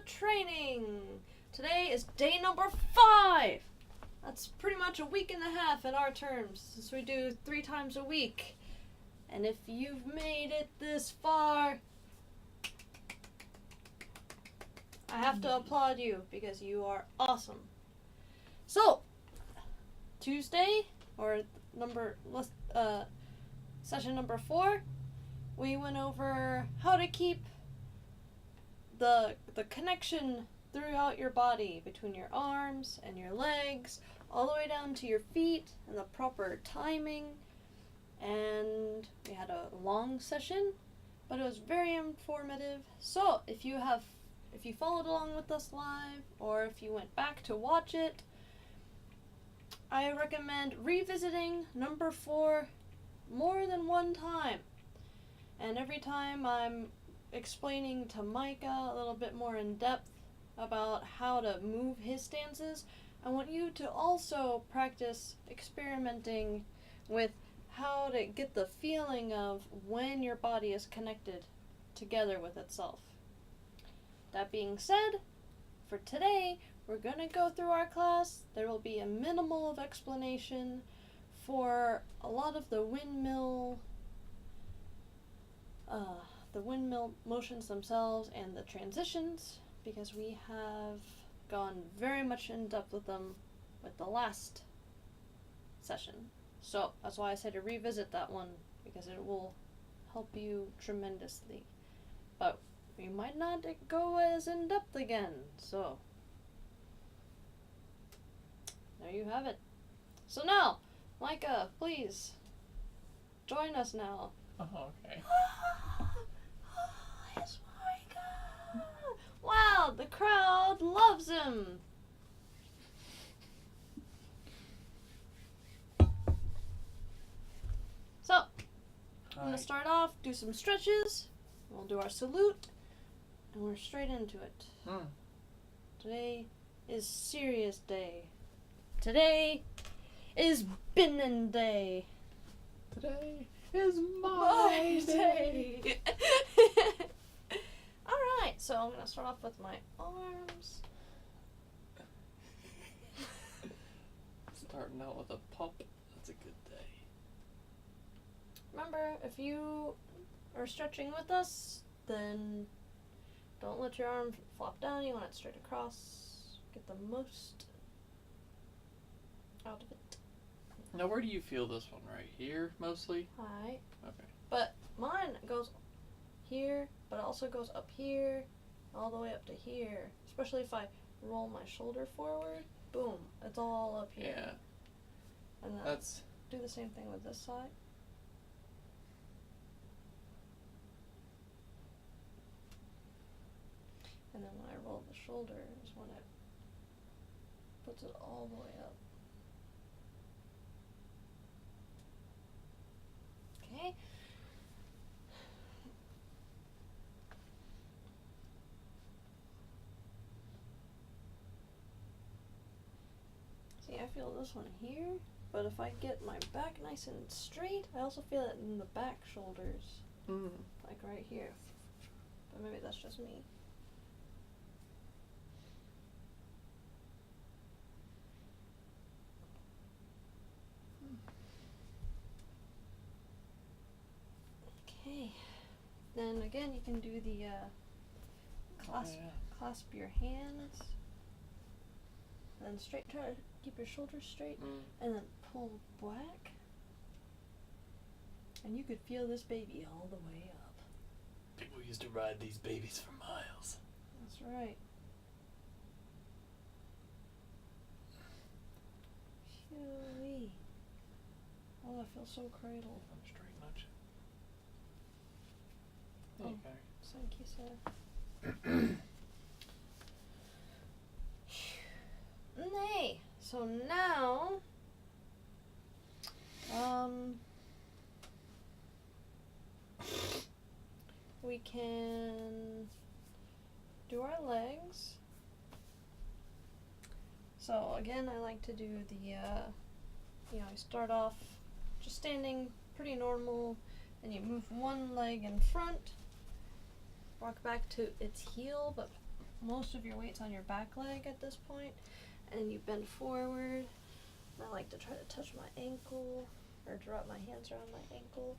training. Today is day number 5. That's pretty much a week and a half in our terms, since we do 3 times a week. And if you've made it this far, I have to applaud you because you are awesome. So, Tuesday, or session number 4, we went over how to keep the connection throughout your body, between your arms and your legs, all the way down to your feet, and the proper timing. And we had a long session, but it was very informative. So if you followed along with us live, or if you went back to watch it, I recommend revisiting number 4 more than one time. And every time I'm explaining to Micah a little bit more in depth about how to move his stances, I want you to also practice experimenting with how to get the feeling of when your body is connected together with itself. That being said, for today, we're going to go through our class. There will be a minimal of explanation for a lot of the windmill motions themselves and the transitions, because we have gone very much in depth with them with the last session. So that's why I said to revisit that one, because it will help you tremendously. But we might not go as in depth again, so there you have it. So now, Micah, please join us now. Oh, okay. It's Micah! Wow, the crowd loves him. So, I'm going to start off, do some stretches, we'll do our salute, and we're straight into it. Today is serious day. Today is Binin Day. Today is my day. Alright, so I'm going to start off with my arms. Starting out with a pump. That's a good day. Remember, if you are stretching with us, then don't let your arm flop down. You want it straight across. Get the most out of it. Now, where do you feel this one? Right here, mostly? Alright. Okay. But mine goes here, but it also goes up here, all the way up to here. Especially if I roll my shoulder forward. Boom. It's all up here. Yeah. And then That's... do the same thing with this side. And then when I roll the shoulder is when it puts it all the way up. Okay. See, I feel this one here, but if I get my back nice and straight, I also feel it in the back shoulders. Like right here. But maybe that's just me. Okay. Then again, you can do the clasp your hands. And then straight, try to keep your shoulders straight. And then pull back. And you could feel this baby all the way up. People used to ride these babies for miles. That's right. Phew-wee. Oh, I feel so cradled. I'm straight much. There you go. Thank you, sir. Nay. So now, we can do our legs. So again, I like to do the, I start off just standing pretty normal, and you move one leg in front, walk back to its heel, but most of your weight's on your back leg at this point, and you bend forward. And I like to try to touch my ankle, or drop my hands around my ankle.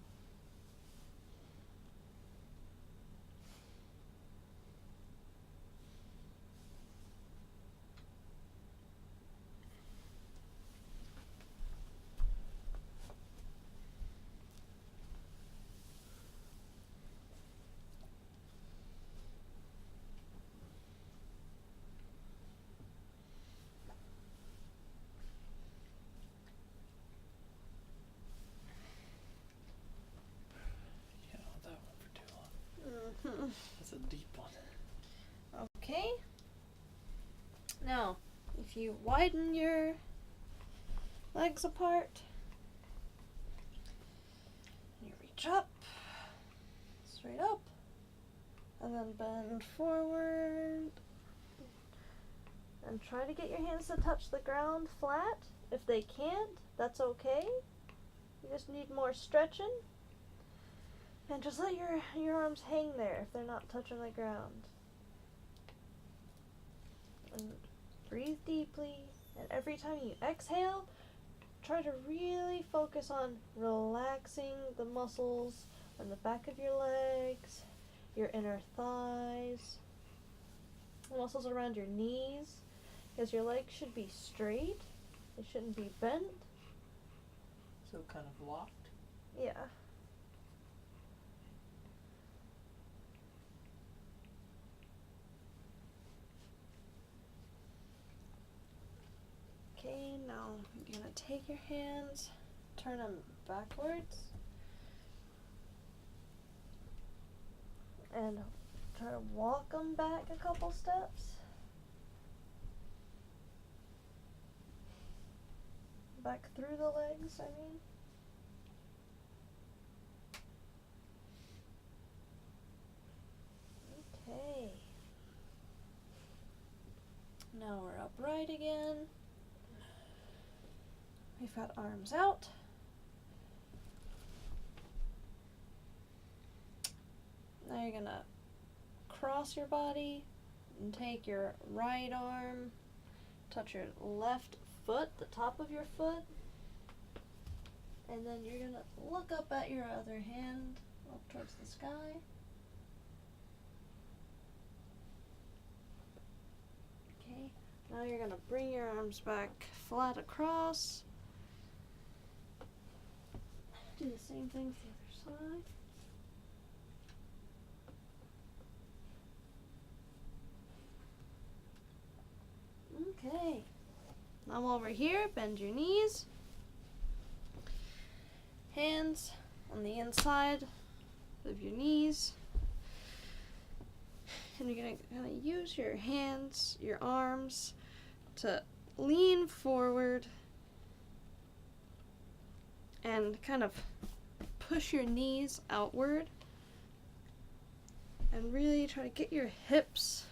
Can't hold that one for too long. That's a deep one. Okay. Now, if you widen your legs apart, you reach up, straight up, and then bend forward, and try to get your hands to touch the ground flat. If they can't, that's okay. You just need more stretching. And just let your arms hang there if they're not touching the ground. And breathe deeply. And every time you exhale, try to really focus on relaxing the muscles on the back of your legs, your inner thighs, the muscles around your knees, because your legs should be straight. They shouldn't be bent. So kind of locked. Yeah. Okay, now you're gonna take your hands, turn them backwards, and try to walk them back a couple steps. Back through the legs, I mean. Okay. Now we're upright again. We've got arms out. Now you're gonna cross your body and take your right arm, touch your left foot, the top of your foot, and then you're gonna look up at your other hand, up towards the sky. Okay, now you're gonna bring your arms back flat across. Do the same thing to the other side. Okay. Now over here, bend your knees. Hands on the inside of your knees. And you're gonna use your hands, your arms, to lean forward and kind of push your knees outward. And really try to get your hips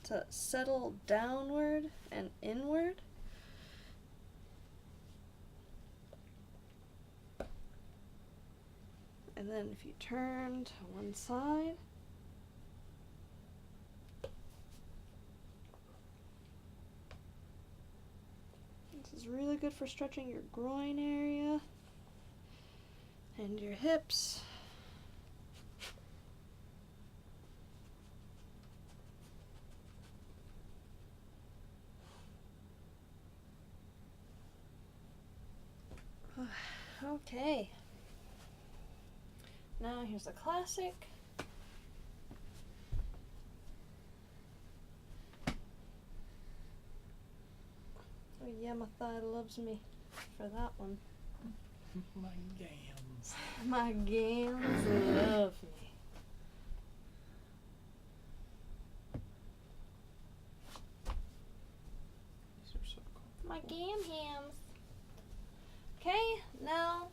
to settle downward and inward. And then if you turn to one side, this is really good for stretching your groin area and your hips. Okay. Now here's a classic. Oh yeah, my thigh loves me for that one. My gams. My gams love me. These are so cool. My gam hams. Okay, now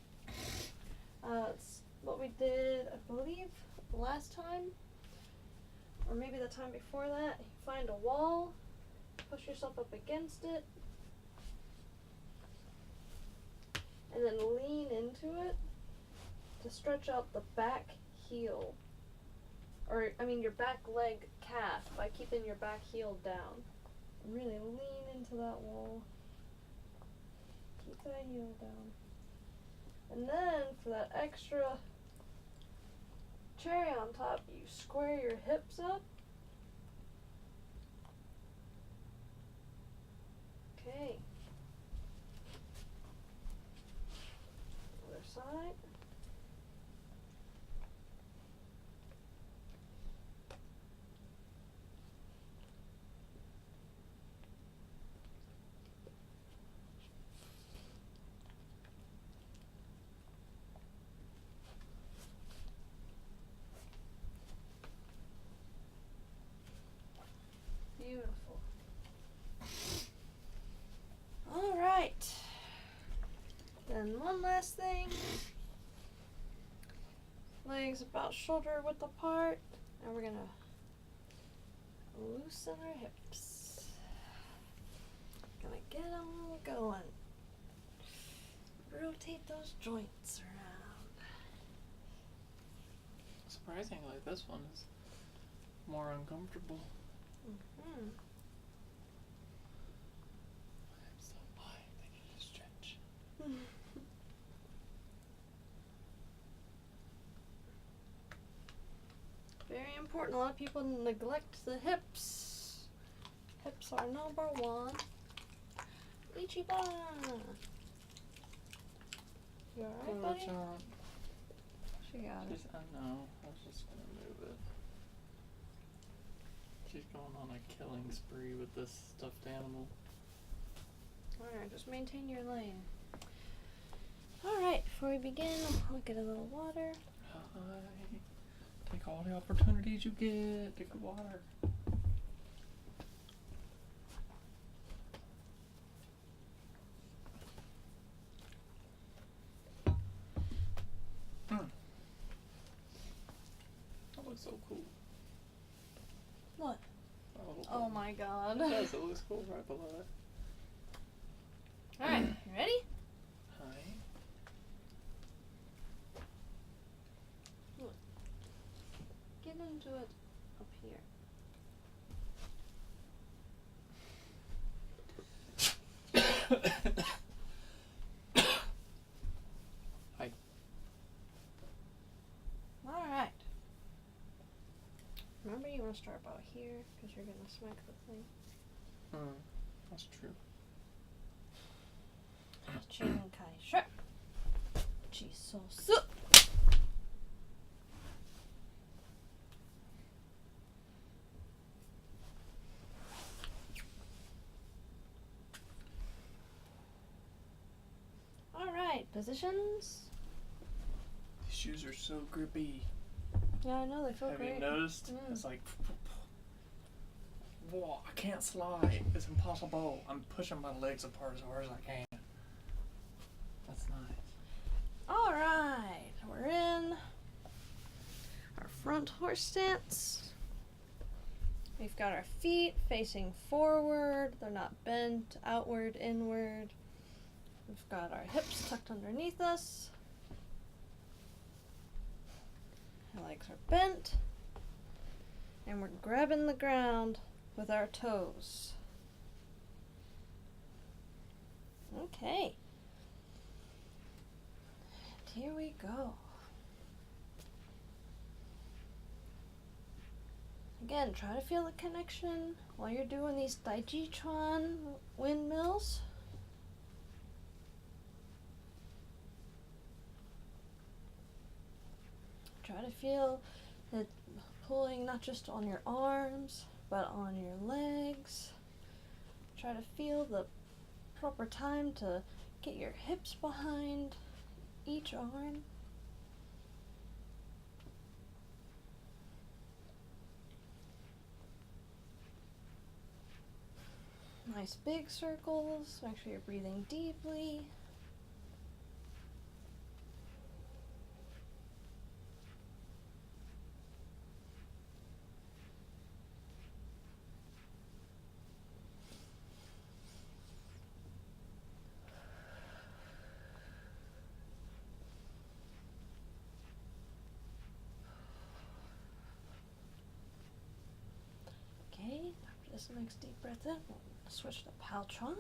it's what we did, I believe, last time, or maybe the time before that. You find a wall, push yourself up against it, and then lean into it to stretch out the back heel, or your back leg calf by keeping your back heel down. Really lean into that wall. Keep that heel down. And then for that extra cherry on top, you square your hips up. Okay. Other side. Beautiful. All right. Then one last thing. Legs about shoulder width apart, and we're gonna loosen our hips. Gonna get them going. Rotate those joints around. Surprisingly, this one is more uncomfortable. Mm-hmm. I'm so light, they need to stretch. Very important. A lot of people neglect the hips. Hips are number one. Ichiban. You alright, buddy? She got it. I know. I was just gonna move it. She's going on a killing spree with this stuffed animal. Alright, just maintain your lane. Alright, before we begin, I'll get a little water. Hi. Take all the opportunities you get to get water. That looks so cool. What? Oh my god. It does. It looks cool right below it. Alright, you ready? Hi. Get into it up here. Hi. Alright. Remember, you want to start about here because you're going to smack the thing. That's true. Chinkai shrimp. Chisosu. Alright, positions. These shoes are so grippy. Yeah, I know, they feel Have great. you noticed? Mm. It's like, whoa, I can't slide. It's impossible. I'm pushing my legs apart as hard as I can. That's nice. Alright, we're in our front horse stance. We've got our feet facing forward. They're not bent outward, inward. We've got our hips tucked underneath us. Our legs are bent. And we're grabbing the ground with our toes. Okay. And here we go. Again, try to feel the connection while you're doing these Daijitron windmills. Try to feel it pulling not just on your arms, but on your legs. Try to feel the proper time to get your hips behind each arm. Nice big circles. Make sure you're breathing deeply. this next deep breath in. Switch to Paltron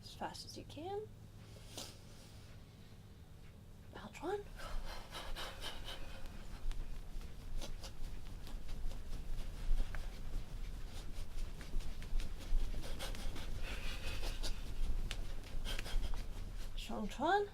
as fast as you can. Paltron. Shongchuan.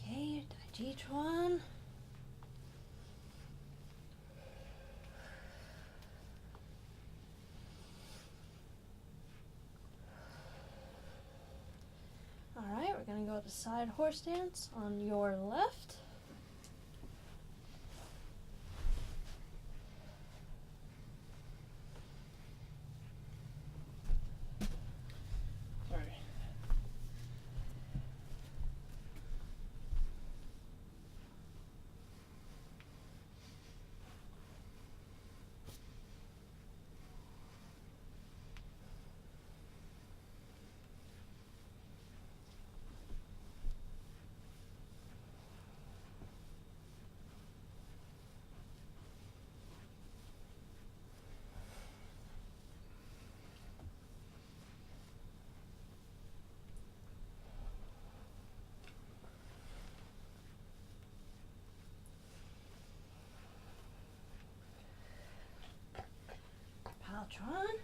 Okay, Daijichuan. Alright, we're gonna go to side horse stance on your left. Sorry. Paltron.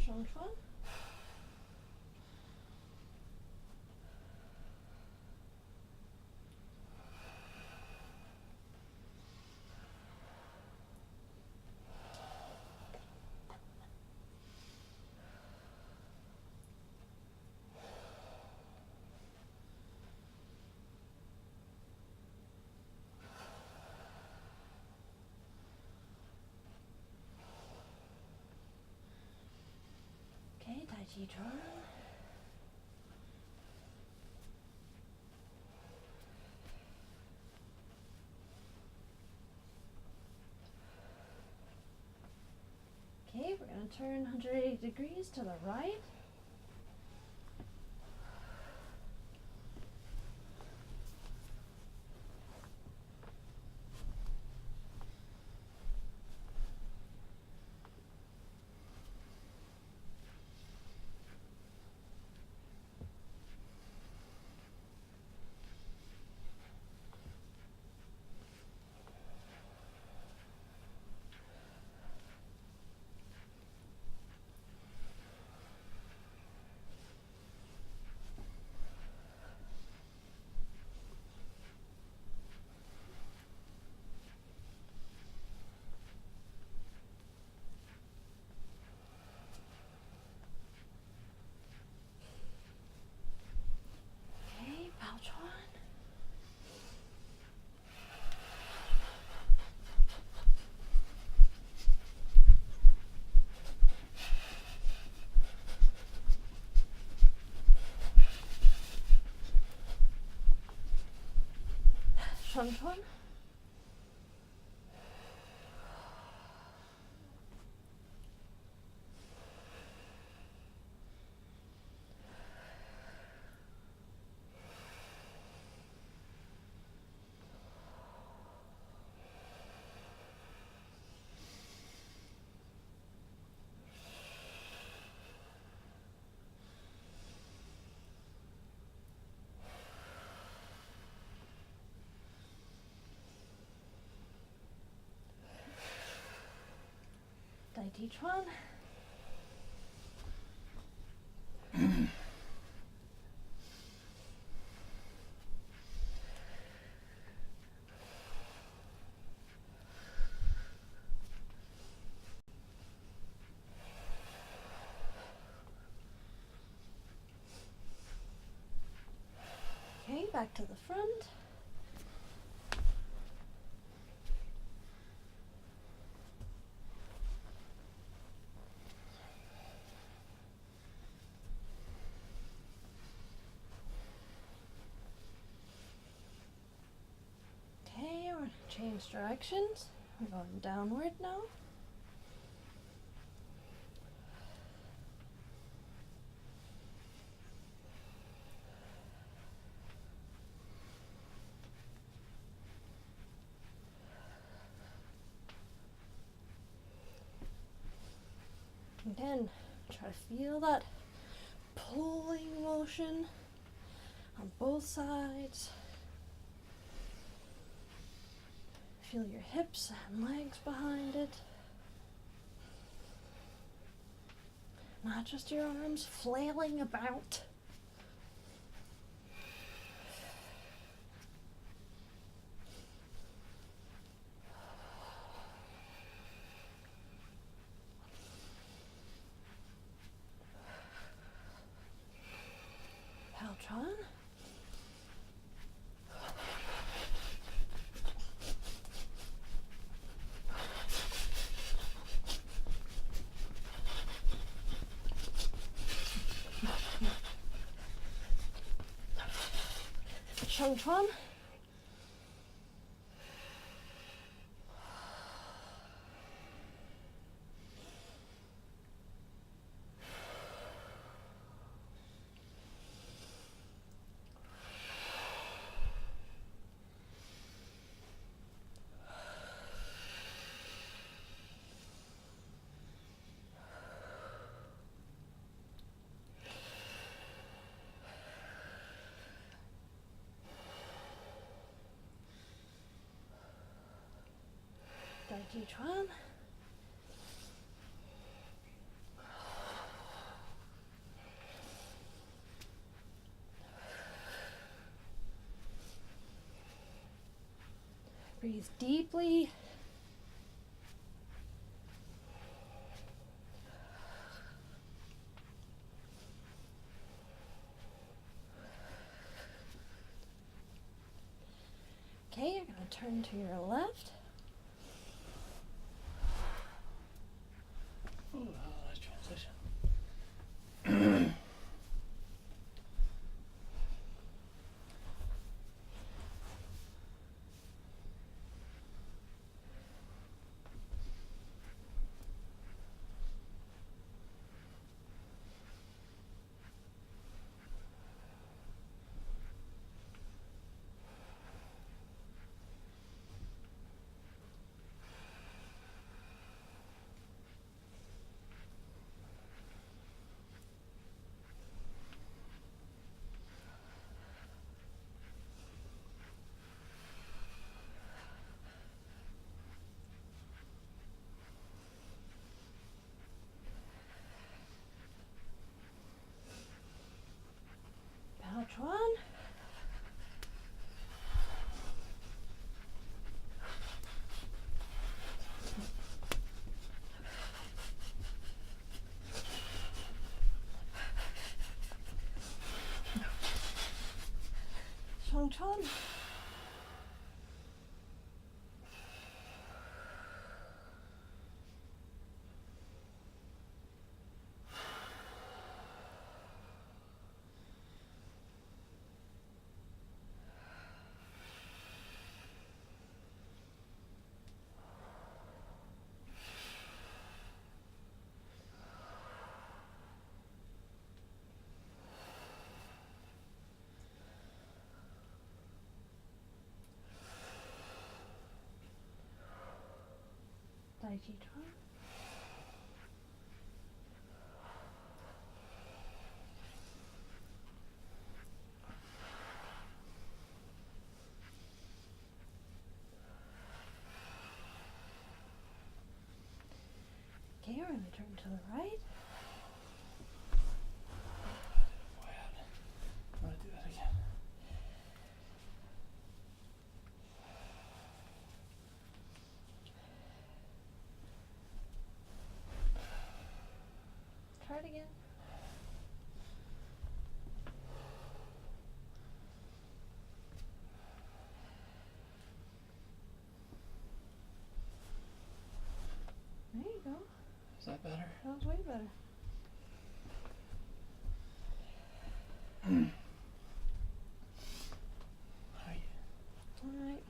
Shongchuan. Okay, Daijichuan. Okay, we're going to turn 180 degrees to the right. Okay, Paltron. Shongchuan. Daijichuan. back to the front. Okay, we're going to change directions. We're going downward now. Again, try to feel that pulling motion on both sides. Feel your hips and legs behind it. Not just your arms flailing about. Paltron. Shangchuan. Chuan. Breathe deeply. Okay, you're going to turn to your left. Ooh, nice transition. Paltron. Shangchuan. Chuan. Okay, we're going to turn to the right. I'm going to do that again. Try it again. Is that better? That was way better. Hi. Alright.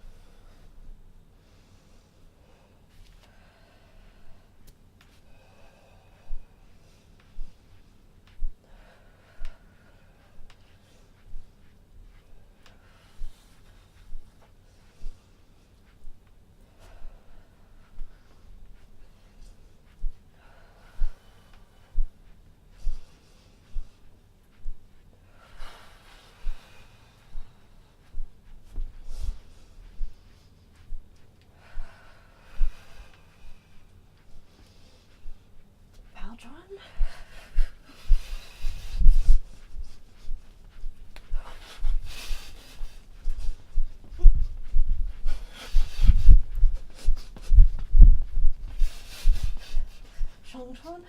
Paltron. Shongchuan.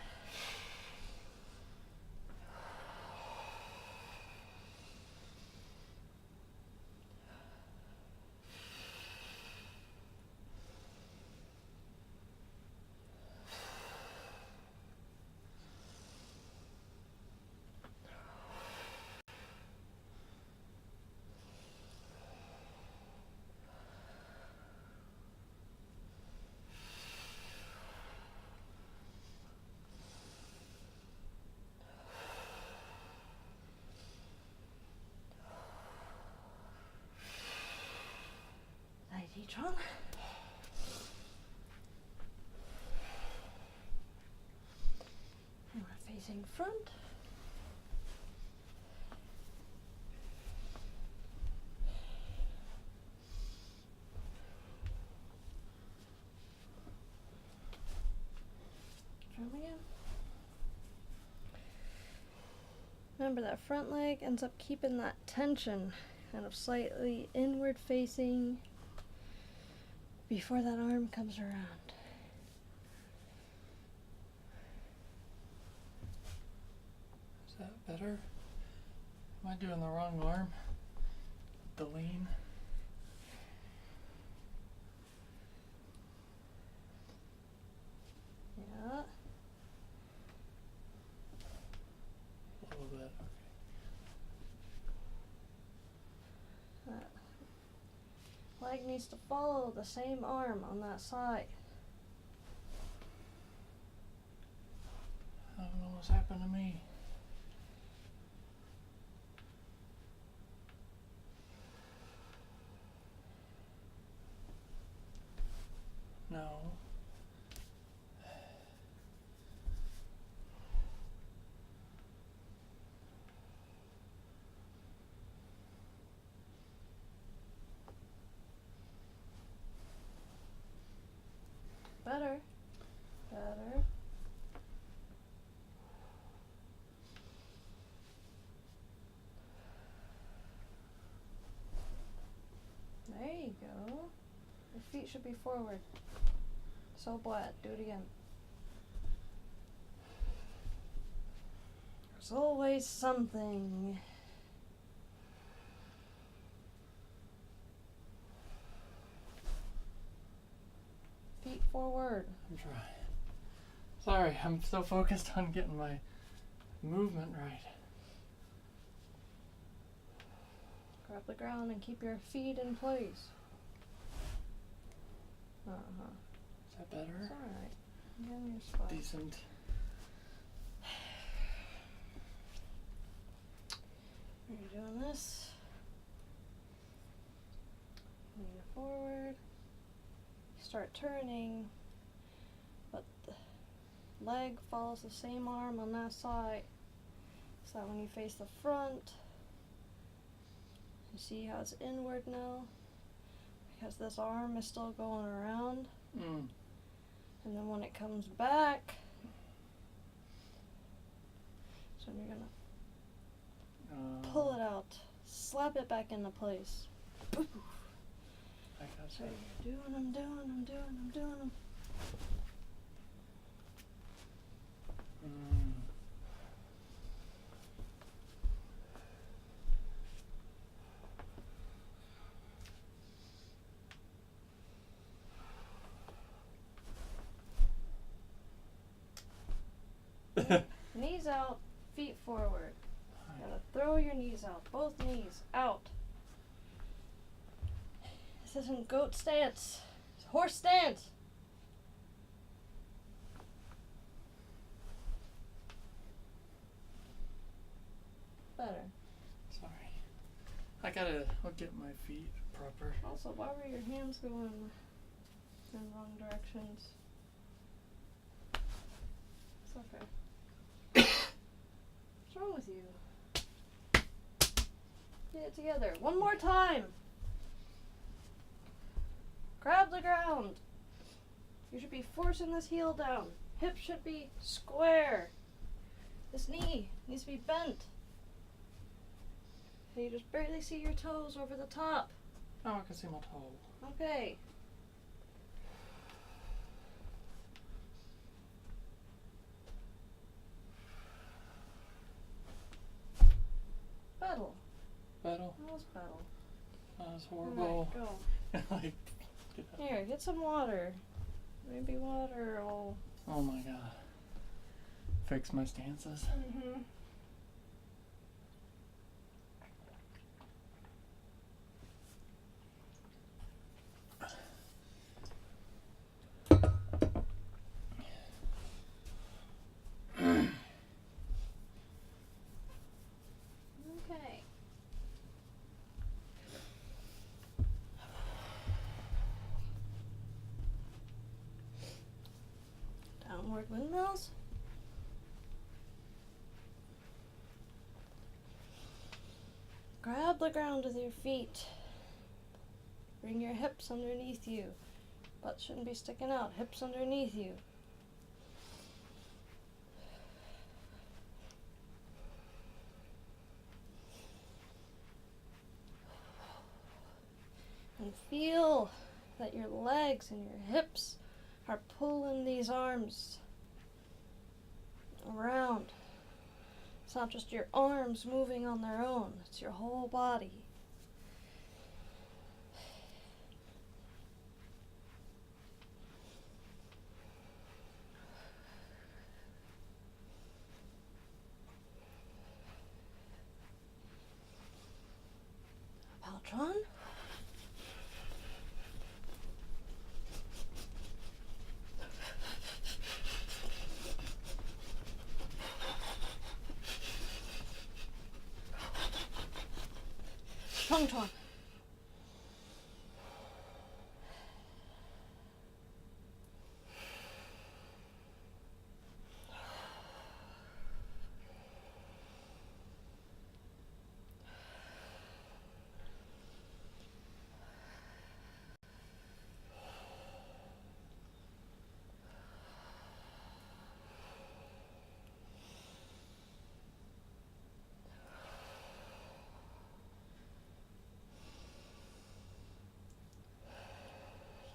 Tron. And we're facing front. Try 'em again. Remember that front leg ends up keeping that tension kind of slightly inward facing before that arm comes around. Is that better? Am I doing the wrong arm? The lean? Yeah. A little bit, okay. That leg needs to follow the same arm on that side. I don't know what's happened to me. No. Better. Better. There you go. Your feet should be forward. So flat. Do it again. There's always something. Feet forward. I'm trying. Sorry, I'm so focused on getting my movement right. Grab the ground and keep your feet in place. Uh-huh. Is that better? It's alright. Get in your spot. Decent. You're doing this. Lean it forward. Start turning, but the leg follows the same arm on that side. So that when you face the front, you see how it's inward now? Because this arm is still going around. Mm. And then when it comes back, so you're gonna pull it out, slap it back into place. I got So you. you're doing them. Mm. forward. Gotta throw your knees out. Both knees out. This isn't goat stance. It's horse stance. Better. Sorry. I'll get my feet proper. Also, why were your hands going in wrong directions? It's okay. What's wrong with you? Get it together. One more time. Grab the ground. You should be forcing this heel down. Hips should be square. This knee needs to be bent. And you just barely see your toes over the top. Oh, I can see my toe. Okay. Pedal. Pedal? That was pedal. That was horrible. Alright, go. Like, Here, get some water. Maybe water will... oh my god. Fix my stances. Mm-hmm. Okay. Downward windmills. Grab the ground with your feet. Bring your hips underneath you. Butt shouldn't be sticking out. Hips underneath you. And feel that your legs and your hips are pulling these arms around. It's not just your arms moving on their own, it's your whole body. Paltron. Tongue-tong.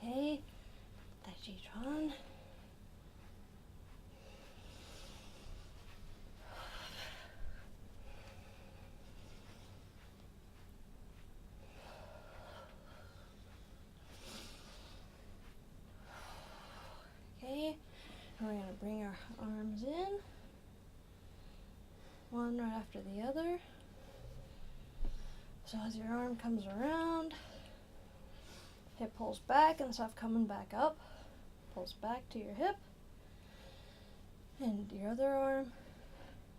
Okay, Daijitron. Okay, we're going to bring our arms in, one right after the other. So as your arm comes around, hip pulls back and stuff coming back up, pulls back to your hip, and your other arm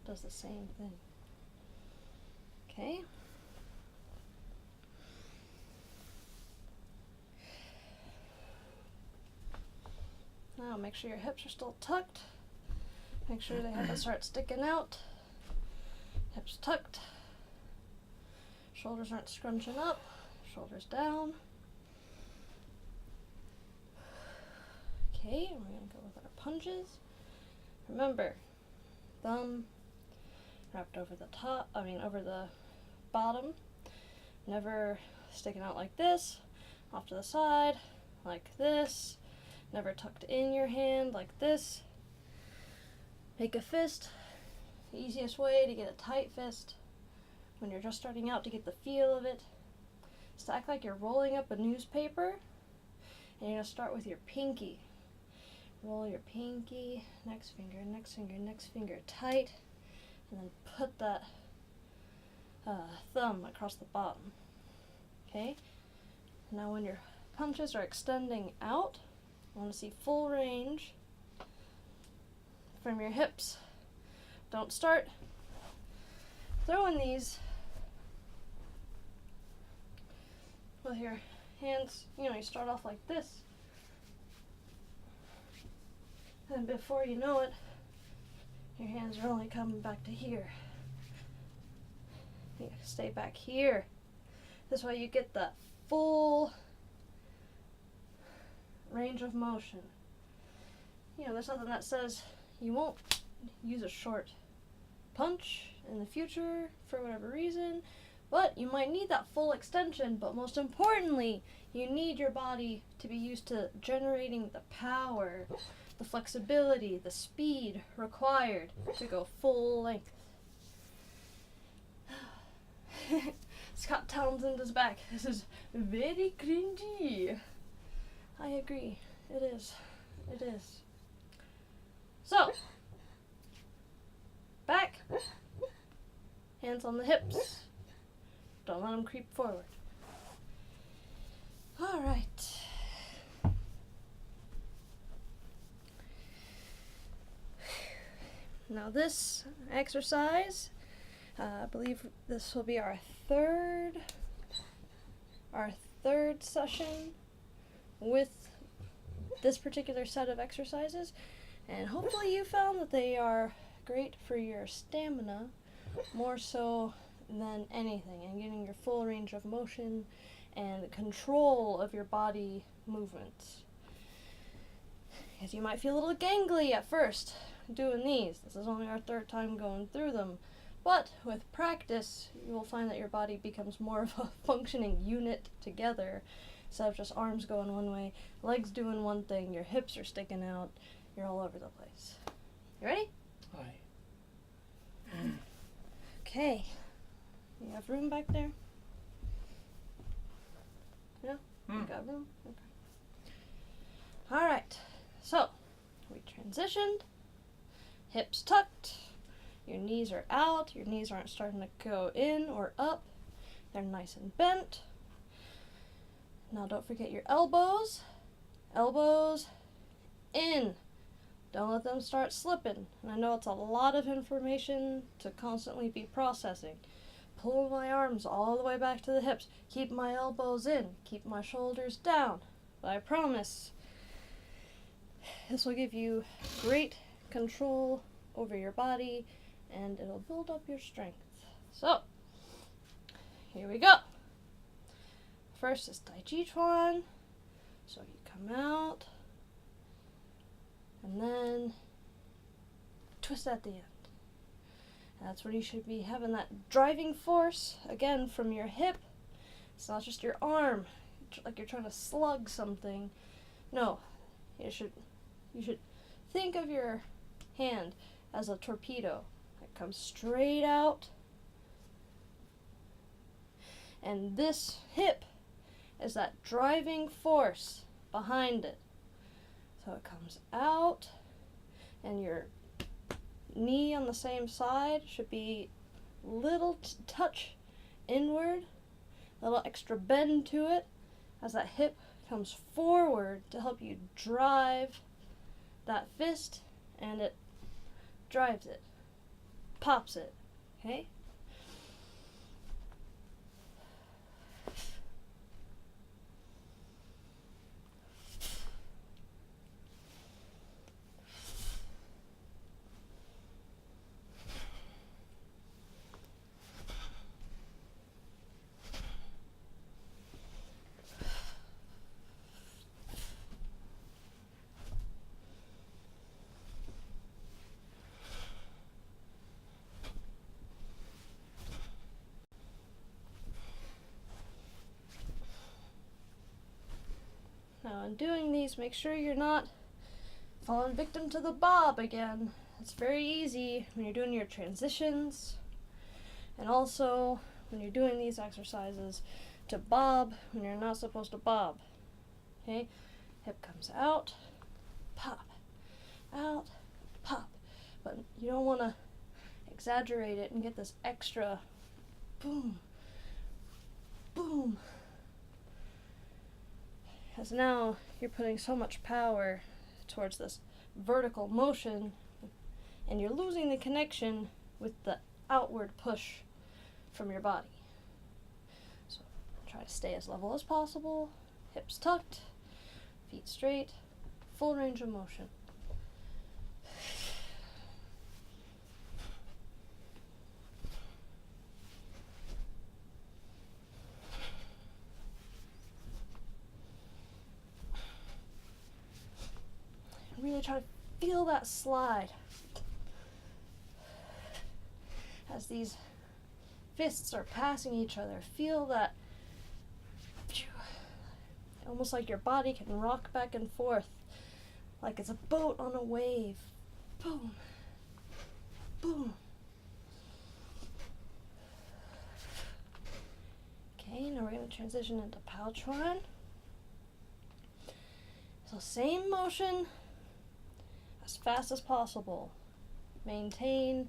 does the same thing. Okay? Now make sure your hips are still tucked. Make sure they haven't started sticking out. Hips tucked. Shoulders aren't scrunching up. Shoulders down. Okay, and we're going to go with our punches. Remember, thumb wrapped over the top, over the bottom. Never sticking out like this, off to the side, like this. Never tucked in your hand like this. Make a fist. The easiest way to get a tight fist when you're just starting out to get the feel of it is to act like you're rolling up a newspaper, and you're going to start with your pinky. Roll your pinky, next finger, tight. and then put that thumb across the bottom. Okay? Now when your punches are extending out, I want to see full range from your hips. Don't start throwing these with your hands, you start off like this. And before you know it, your hands are only coming back to here. You stay back here. This way you get the full range of motion. There's nothing that says you won't use a short punch in the future for whatever reason, but you might need that full extension, but most importantly, you need your body to be used to generating the power, the flexibility, the speed required to go full length. Scott Townsend is back. This is very cringy. I agree. It is. It is. So, back. Hands on the hips. Don't let them creep forward. All right. Now this exercise, I believe this will be our third session with this particular set of exercises, and hopefully you found that they are great for your stamina more so than anything, and getting your full range of motion and control of your body movements. Because you might feel a little gangly at first doing these. This is only our third time going through them. But with practice, you will find that your body becomes more of a functioning unit together. Instead of just arms going one way, legs doing one thing, your hips are sticking out, you're all over the place. You ready? Aye. Okay. You have room back there? Yeah? You got room? Okay. Alright. So, we transitioned. Hips tucked. Your knees are out. Your knees aren't starting to go in or up. They're nice and bent. Now don't forget your elbows. Elbows in. Don't let them start slipping. And I know it's a lot of information to constantly be processing. Pull my arms all the way back to the hips. Keep my elbows in. Keep my shoulders down. But I promise this will give you great control over your body, and it'll build up your strength. So, here we go. First is Tai Chi Chuan. So you come out, and then twist at the end. That's where you should be having that driving force, again, from your hip. It's not just your arm, like you're trying to slug something. No, you should think of your hand as a torpedo. It comes straight out, and this hip is that driving force behind it. So it comes out, and your knee on the same side should be little touch inward, a little extra bend to it as that hip comes forward to help you drive that fist, and it drives it, pops it, okay? Now, in doing these, make sure you're not falling victim to the bob again. It's very easy when you're doing your transitions, and also when you're doing these exercises, to bob when you're not supposed to bob. Okay? Hip comes out, pop, out, pop. But you don't want to exaggerate it and get this extra boom, boom. Because now you're putting so much power towards this vertical motion and you're losing the connection with the outward push from your body. So try to stay as level as possible, hips tucked, feet straight, full range of motion. Really try to feel that slide as these fists are passing each other. Feel that, almost like your body can rock back and forth like it's a boat on a wave. Boom, boom. Okay, now we're going to transition into Paltron. So same motion, as fast as possible. Maintain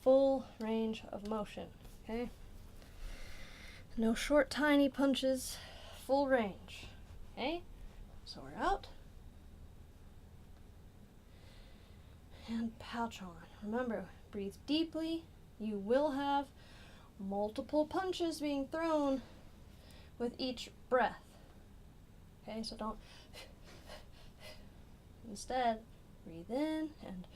full range of motion, okay? No short, tiny punches, full range, okay? So we're out. And Paltron. Remember, breathe deeply. You will have multiple punches being thrown with each breath, okay? So don't, instead, breathe in and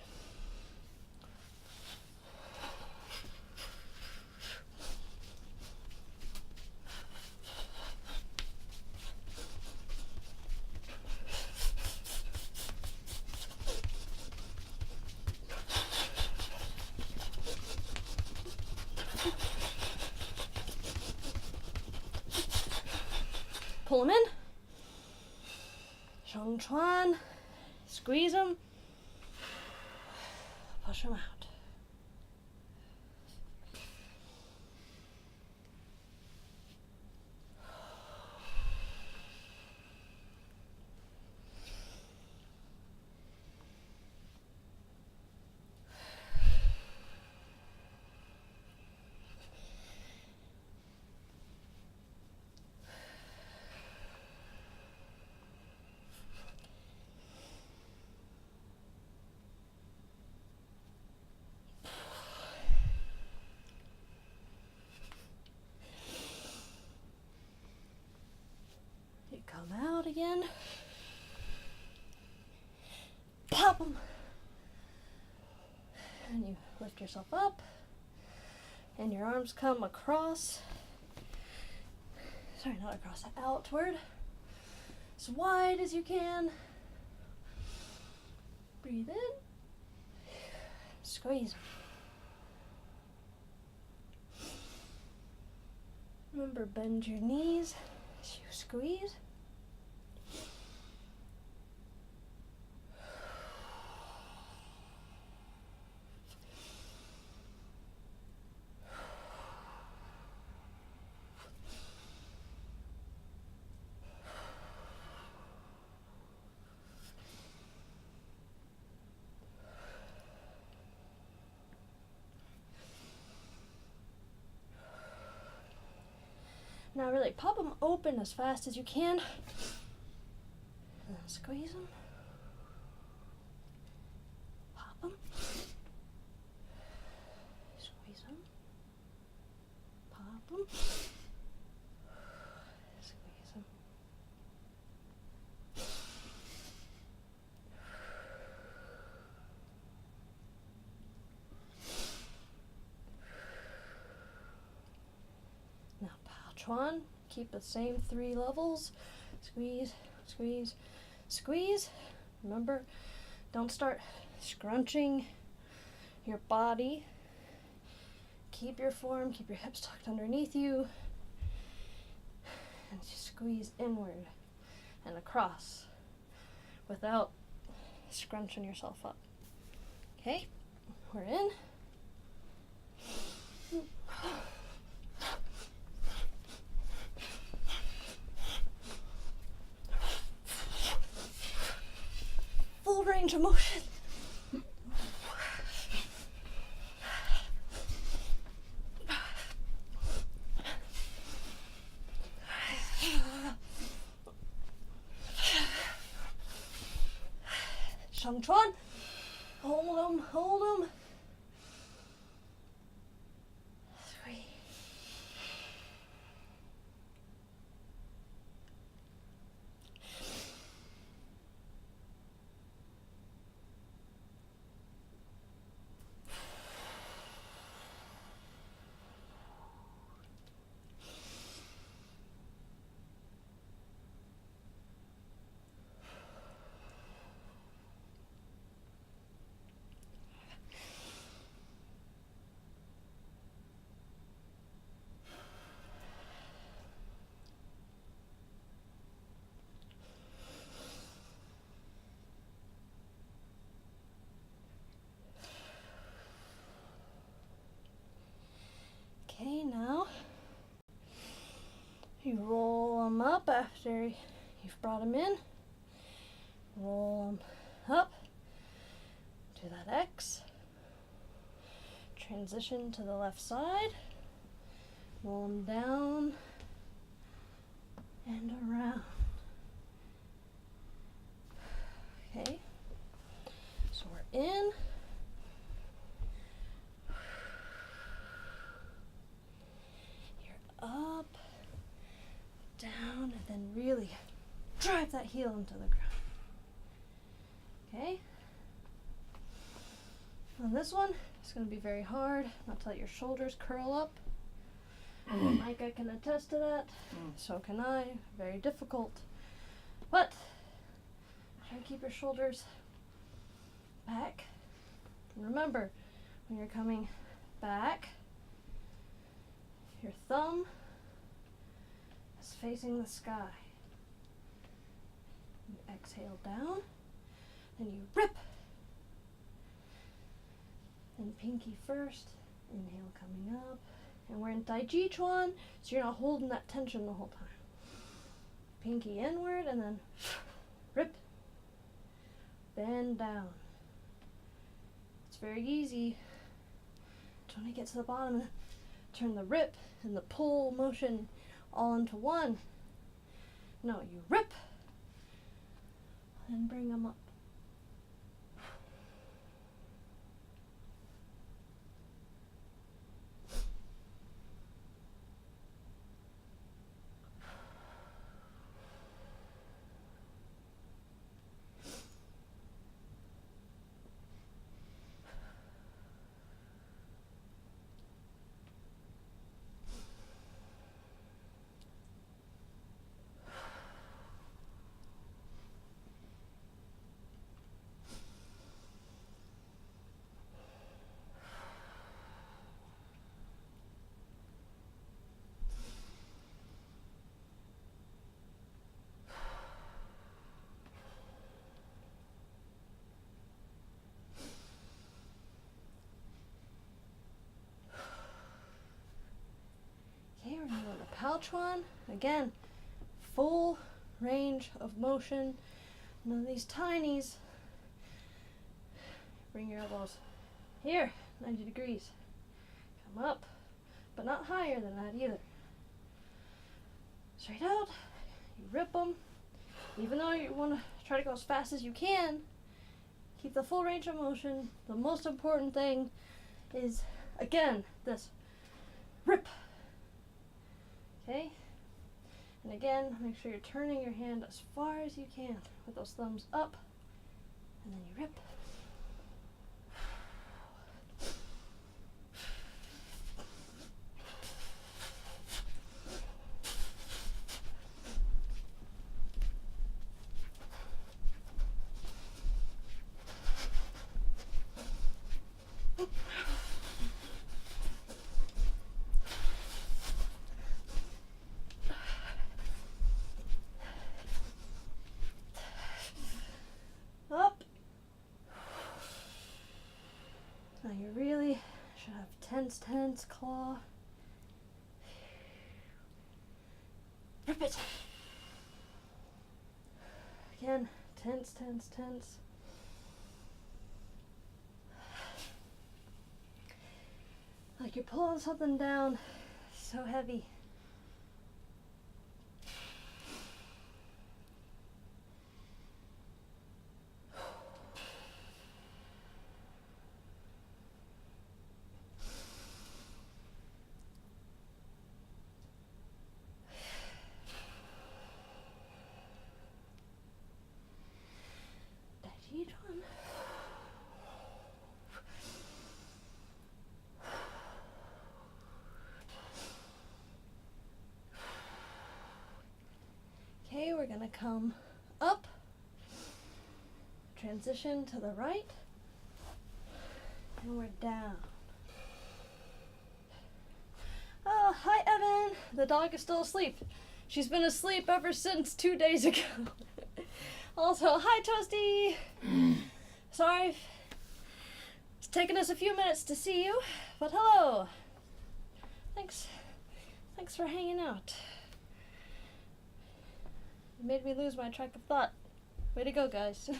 pull them in. Shang Chuan. Squeeze them. Push them out. Come out again. Pop them. And you lift yourself up. And your arms come across. Sorry, not across, outward. As wide as you can. Breathe in. Squeeze. Remember, bend your knees as you squeeze. Now really pop them open as fast as you can. And then squeeze them. Pop them. Squeeze them. Pop them. Squeeze them. Now Paltron, keep the same 3 levels. Squeeze, squeeze, squeeze. Remember, don't start scrunching your body. Keep your form, keep your hips tucked underneath you. And just squeeze inward and across without scrunching yourself up. Okay, we're in. Full range of motion. Chung Chuan. Hold them, hold them. 3. Okay, now you roll them up after you've brought them in. Roll them up to that X. Transition to the left side. Roll them down and around. Okay, so we're in. Up, down, and then really drive that heel into the ground. Okay? On this one, it's going to be very hard not to let your shoulders curl up. Micah can attest to that. So can I. Very difficult. But try to keep your shoulders back. And remember, when you're coming back, your thumb is facing the sky. You exhale down, then you rip. And pinky first, inhale coming up. And we're in Tai Chi Chuan, so you're not holding that tension the whole time. Pinky inward, and then rip. Bend down. It's very easy. Just want to get to the bottom and turn the rip and the pull motion all into one. No, you rip and bring them up. Okay, we're going to go to Pao Chuan. Again, full range of motion. None of these tinies. Bring your elbows here, 90 degrees. Come up, but not higher than that either. Straight out, you rip them. Even though you want to try to go as fast as you can, keep the full range of motion. The most important thing is, again, this rip. Okay? And again, make sure you're turning your hand as far as you can with those thumbs up, and then you rip. Up. Now you really should have tense claw. Rip it. Again, tense. Like you're pulling something down so heavy. we're going to come up, transition to the right, and we're down. Oh, hi, Evan. The dog is still asleep. She's been asleep ever since 2 days ago. Also, hi, Toasty. Sorry, it's taken us a few minutes to see you, but hello. Thanks for hanging out. You made me lose my track of thought. Way to go, guys.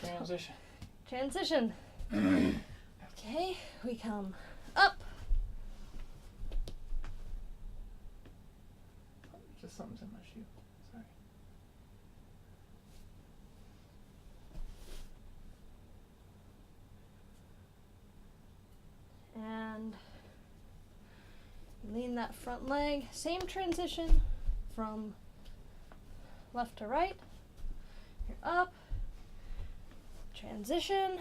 Transition. Okay, we come up. Just something's in my shoe. Sorry. And lean that front leg. Same transition from left to right. You're up. Transition.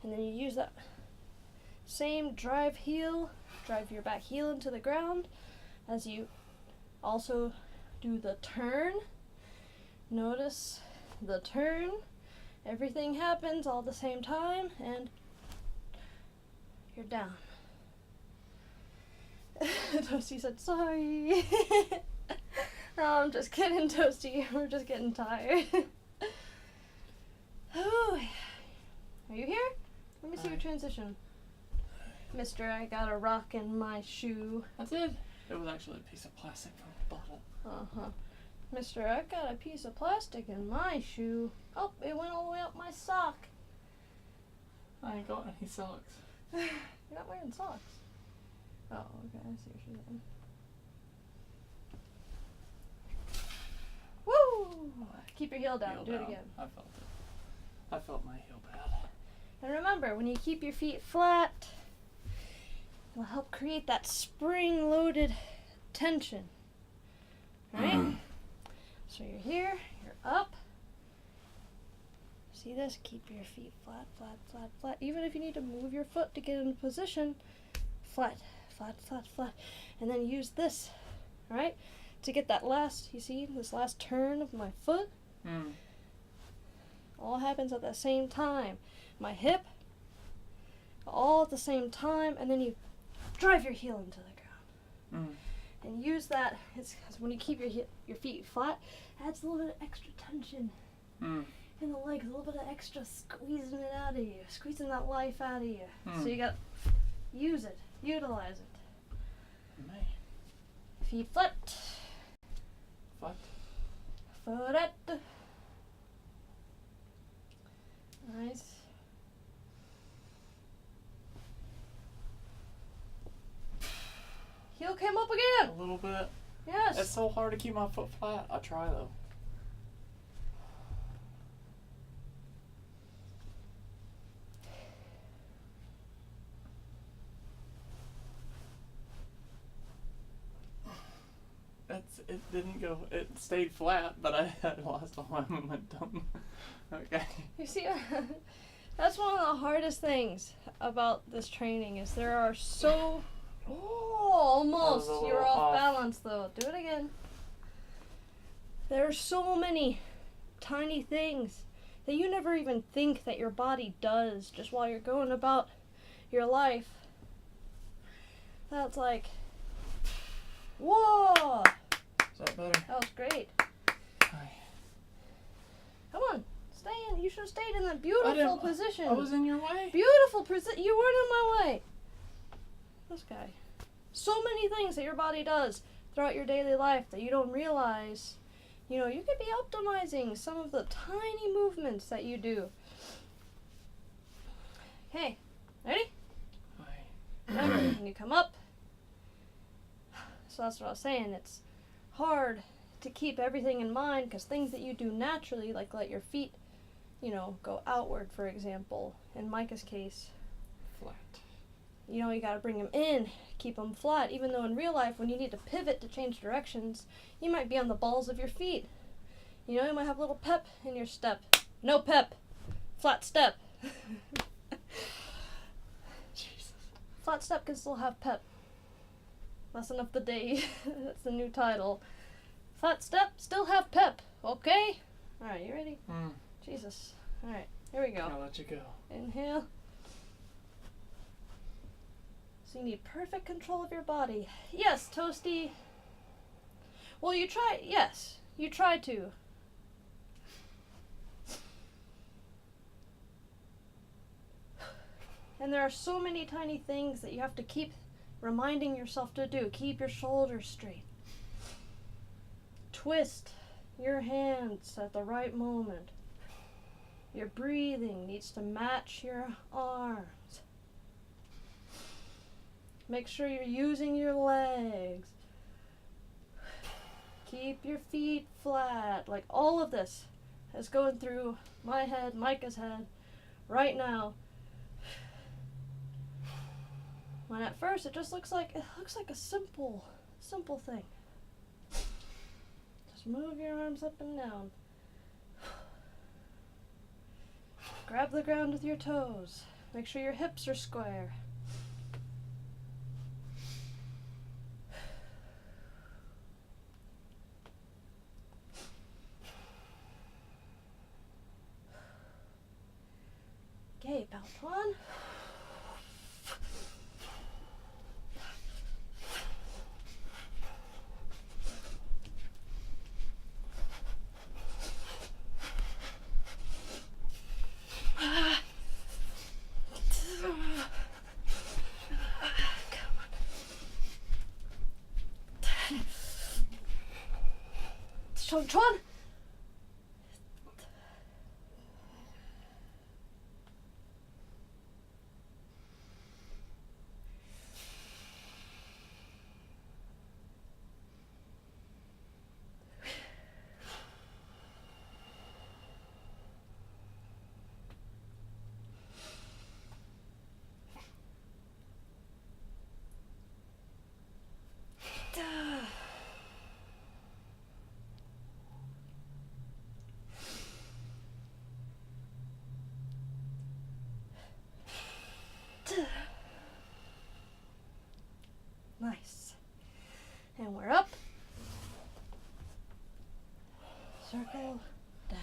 And then you use that same drive your back heel into the ground as you also do the turn. Notice the turn. Everything happens all at the same time, and you're down. Toasty said, sorry. No, I'm just kidding, Toasty. We're just getting tired. Oh, are you here? Let me see your transition. Mister, I got a rock in my shoe. That's it. It was actually a piece of plastic from a bottle. Uh-huh. Mister, I got a piece of plastic in my shoe. Oh, it went all the way up my sock. I ain't got any socks. You're not wearing socks. Oh, okay, I see what you're doing. Woo! Keep your heel down. Do it again. I felt it. I felt my heel bad. And remember, when you keep your feet flat, it'll help create that spring-loaded tension. Right? So you're here, you're up. See this? Keep your feet flat, flat, flat, flat. Even if you need to move your foot to get in position, flat, flat, flat, flat. And then use this, right? To get that last, you see, this last turn of my foot. All happens at the same time. My hip, all at the same time, and then you drive your heel into the ground. And use that, it's when you keep your feet flat, it adds a little bit of extra tension in the legs, a little bit of extra squeezing it out of you, squeezing that life out of you. So you got, use it, utilize it. Feet flat. Flat. Flat. Nice. Heel came up again. A little bit. Yes. It's so hard to keep my foot flat. I try though. It didn't go. It stayed flat, but I had lost all my momentum. Okay. You see, that's one of the hardest things about this training is there are so... Oh, almost. You're off balance, though. Do it again. There are so many tiny things that you never even think that your body does just while you're going about your life. That's like... Whoa! Is that better? That was great. Hi. Come on. Stay in. You should have stayed in that beautiful position. I was in your way. Beautiful position. You weren't in my way. This guy. So many things that your body does throughout your daily life that you don't realize. You know, you could be optimizing some of the tiny movements that you do. Okay. Ready? Remember, when you come up. So that's what I was saying. It's hard to keep everything in mind because things that you do naturally, like let your feet, you know, go outward, for example. In Micah's case, flat. You know, you got to bring them in, keep them flat, even though in real life, when you need to pivot to change directions, you might be on the balls of your feet. You know, you might have a little pep in your step. No pep. Flat step. Jesus. Flat step can still have pep. Lesson of the day. That's the new title. Flat step, still have pep, okay? Alright, you ready? Mm. Jesus. Alright, here we go. I'll let you go. Inhale. So you need perfect control of your body. Yes, Toasty. Well, you try. Yes, you try to. And there are so many tiny things that you have to keep reminding yourself to do. Keep your shoulders straight. Twist your hands at the right moment. Your breathing needs to match your arms. Make sure you're using your legs. Keep your feet flat. Like all of this is going through my head, Micah's head, right now. When at first it just looks like a simple thing. Just move your arms up and down. Grab the ground with your toes. Make sure your hips are square. Okay, Balton. Chuan. Nice. And we're up. Circle down.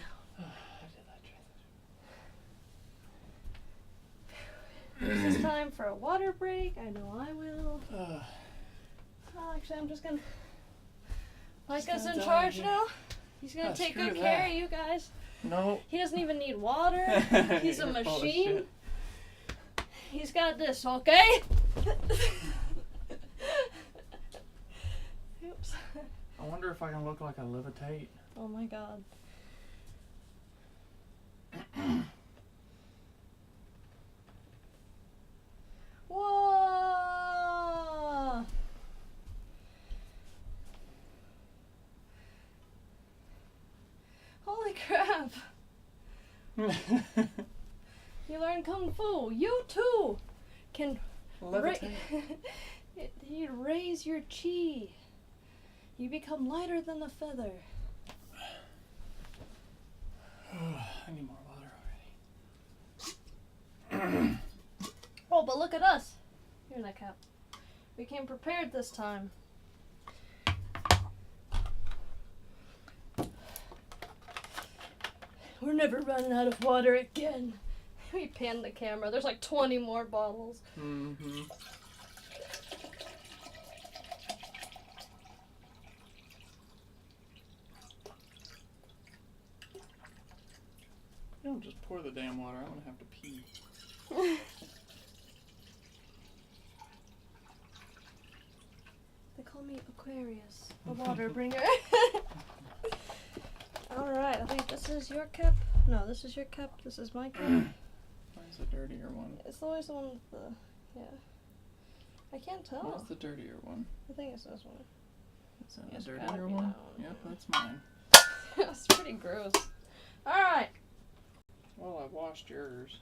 Is this time for a water break? I know I will. Actually, I'm just gonna. Micah's in charge now. He's gonna take good care of you guys. No. He doesn't even need water. He's a machine. He's got this, okay? Oops. I wonder if I can look like I levitate. Oh my god. Whoa! Holy crap! You learn Kung Fu. You too can Levitate. You raise your chi. You become lighter than a feather. I need more water already. Oh, but look at us. Here, that cap. We came prepared this time. We're never running out of water again. We panned the camera. There's like 20 more bottles. Mm-hmm. Don't just pour the damn water. I'm gonna have to pee. They call me Aquarius, the water bringer. Alright, I think this is your cup. No, this is your cup. This is my cup. Where's the dirtier one? It's always the one with the... Yeah. I can't tell. What's the dirtier one? I think it's this one. Is that It's the gotta dirtier be one? that one. Yep, that's mine. It's pretty gross. Alright. Well, I've washed yours.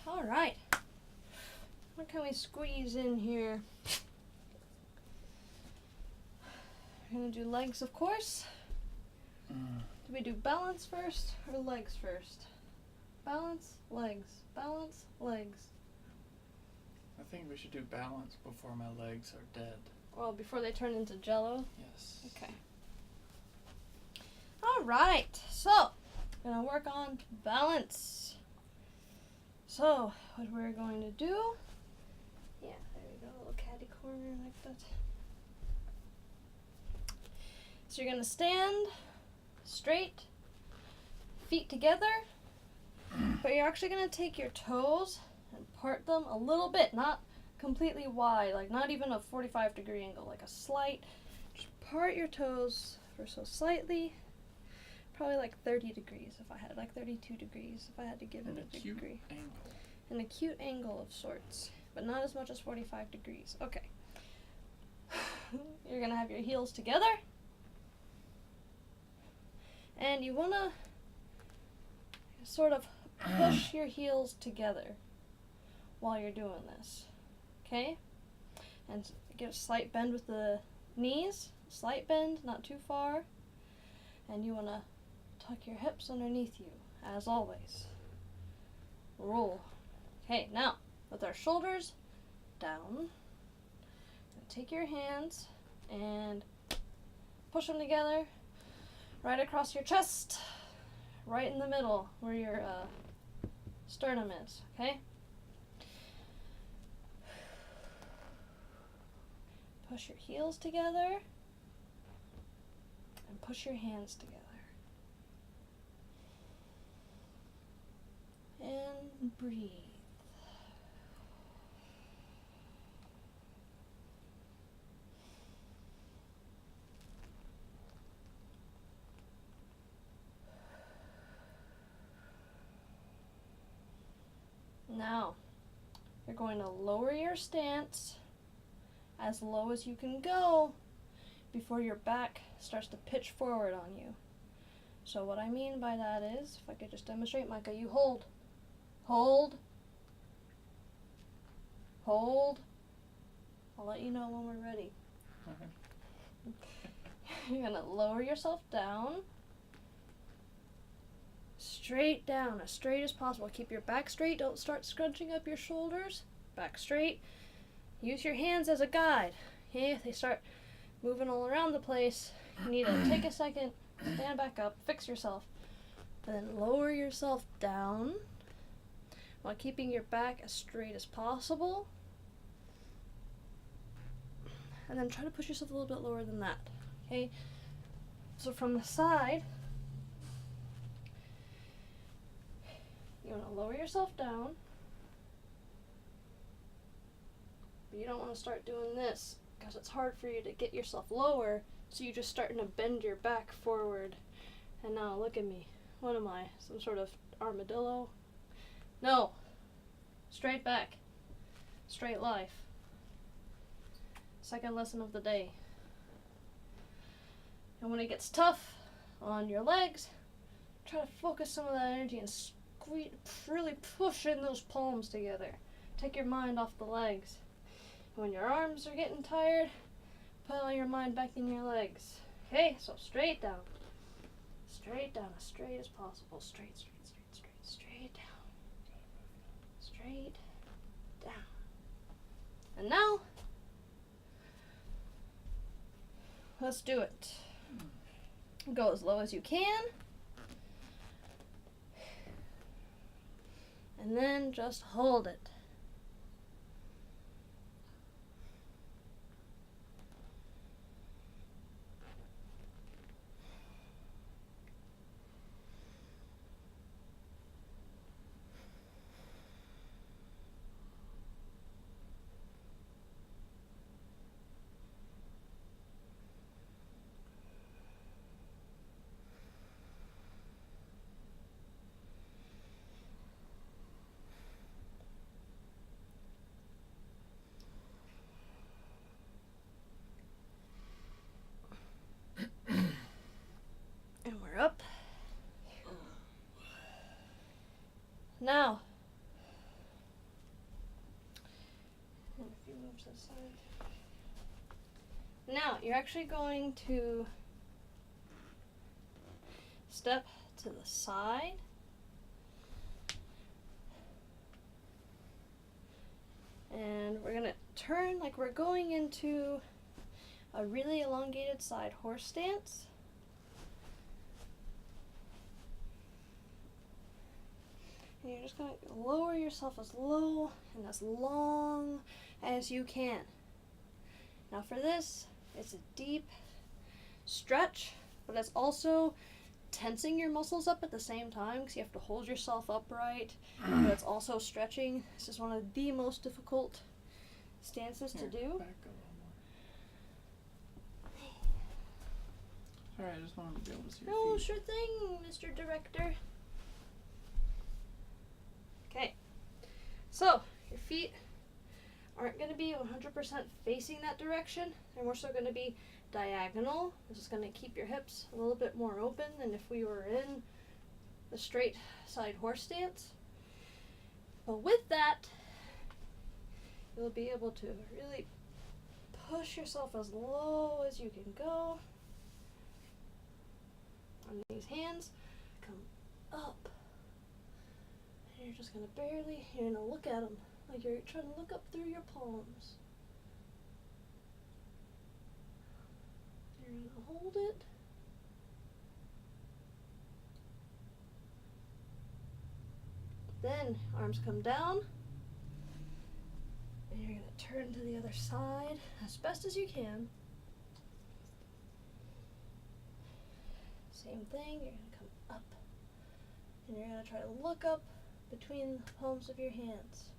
Alright. What can we squeeze in here? We're gonna do legs, of course. Do we do balance first or legs first? Balance, legs. Balance, legs. I think we should do balance before my legs are dead. Well, before they turn into jello? Yes. Okay. Alright, so, gonna work on balance. So, what we're going to do, yeah, there we go, a little catty corner like that. So you're gonna stand straight, feet together, but you're actually gonna take your toes and part them a little bit, not completely wide, like not even a 45-degree angle, like a slight, just part your toes for so slightly, probably like 30 degrees if I had, like 32 degrees if I had to give it a degree. Angle. An acute angle of sorts, but not as much as 45 degrees. Okay. You're gonna have your heels together, and you wanna sort of push your heels together while you're doing this. Okay? And get a slight bend with the knees, slight bend, not too far, and you wanna tuck your hips underneath you, as always. Roll. Okay, now, with our shoulders down, take your hands and push them together right across your chest, right in the middle where your sternum is, okay? Push your heels together and push your hands together. And breathe. Now, you're going to lower your stance as low as you can go before your back starts to pitch forward on you. So what I mean by that is, if I could just demonstrate, Micah, you hold. Hold. Hold. I'll let you know when we're ready. You're going to lower yourself down. Straight down, as straight as possible. Keep your back straight. Don't start scrunching up your shoulders. Back straight. Use your hands as a guide. Okay, if they start moving all around the place, you need to take a second, stand back up, fix yourself, and then lower yourself down while keeping your back as straight as possible. And then try to push yourself a little bit lower than that. Okay? So from the side, you want to lower yourself down, but you don't want to start doing this because it's hard for you to get yourself lower, so you're just starting to bend your back forward. And now look at me. What am I? Some sort of armadillo? No. Straight back. Straight life. Second lesson of the day. And when it gets tough on your legs, try to focus some of that energy and really push in those palms together. Take your mind off the legs. And when your arms are getting tired, put all your mind back in your legs. Okay, so straight down. Straight down, as straight as possible. Straight down. Straight down. And now, let's do it. Go as low as you can. And then just hold it. And we're up. Now, a few moves this side. Now, you're actually going to step to the side. And we're gonna turn like we're going into a really elongated side horse stance. And you're just gonna lower yourself as low and as long as you can. Now for this, it's a deep stretch, but it's also tensing your muscles up at the same time because you have to hold yourself upright, but it's also stretching. This is one of the most difficult stances to do. Back a little more. Sorry, I just wanted to be able to see your Oh, feet. sure thing, Mr. Director. Okay, so your feet aren't going to be 100% facing that direction. They're more so going to be diagonal. This is going to keep your hips a little bit more open than if we were in the straight side horse stance. But with that, you'll be able to really push yourself as low as you can go. And these hands come up. And you're just going to you're going to look at them like you're trying to look up through your palms. You're going to hold it. Then arms come down. And you're going to turn to the other side as best as you can. Same thing, you're going to come up. And you're going to try to look up between the palms of your hands.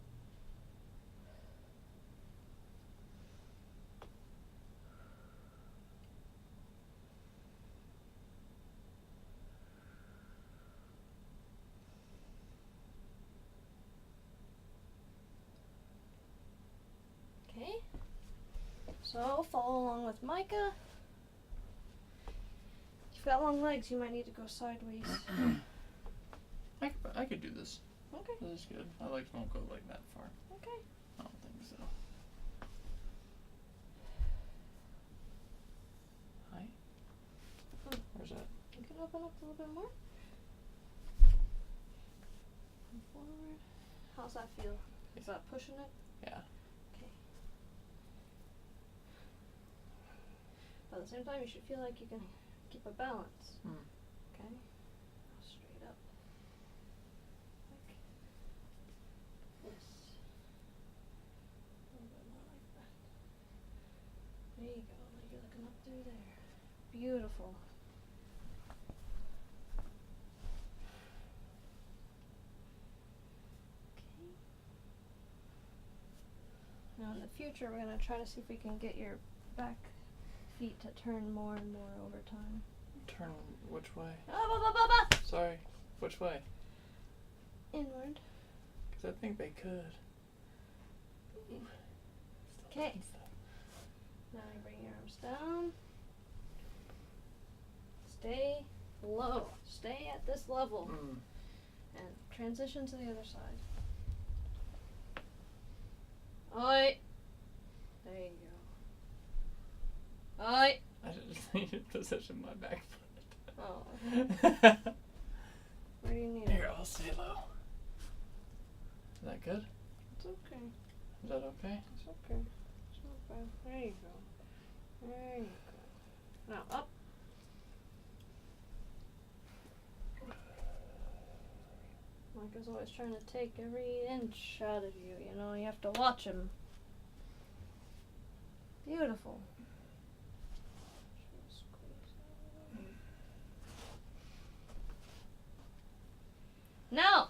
Okay, so follow along with Micah. If you've got long legs, you might need to go sideways. I could do this. Okay. This is good. My legs won't go like that far. Okay. I don't think so. Hi? Where's that? You can open up a little bit more. Come forward. How's that feel? Is that pushing it? Yeah. Okay. But at the same time, you should feel like you can keep a balance. Mm. Okay? Straight up. Like this. A little bit more like that. There you go. Like you're looking up through there. Beautiful. Okay. Now in the future, we're going to try to see if we can get your back feet to turn more and more over time. Turn which way? Ah, Sorry. Which way? Inward. Because I think they could. Okay. Now you bring your arms down. Stay low. Stay at this level. Mm. And transition to the other side. Oi. There you go. Oi. I just need to position my back foot. Oh. Where do you need Here, it? I'll stay low. Is that good? It's okay. Is that okay? It's okay. It's not bad. There you go. There you go. Now up. Micah's always trying to take every inch out of you, you know, you have to watch him. Beautiful. Now,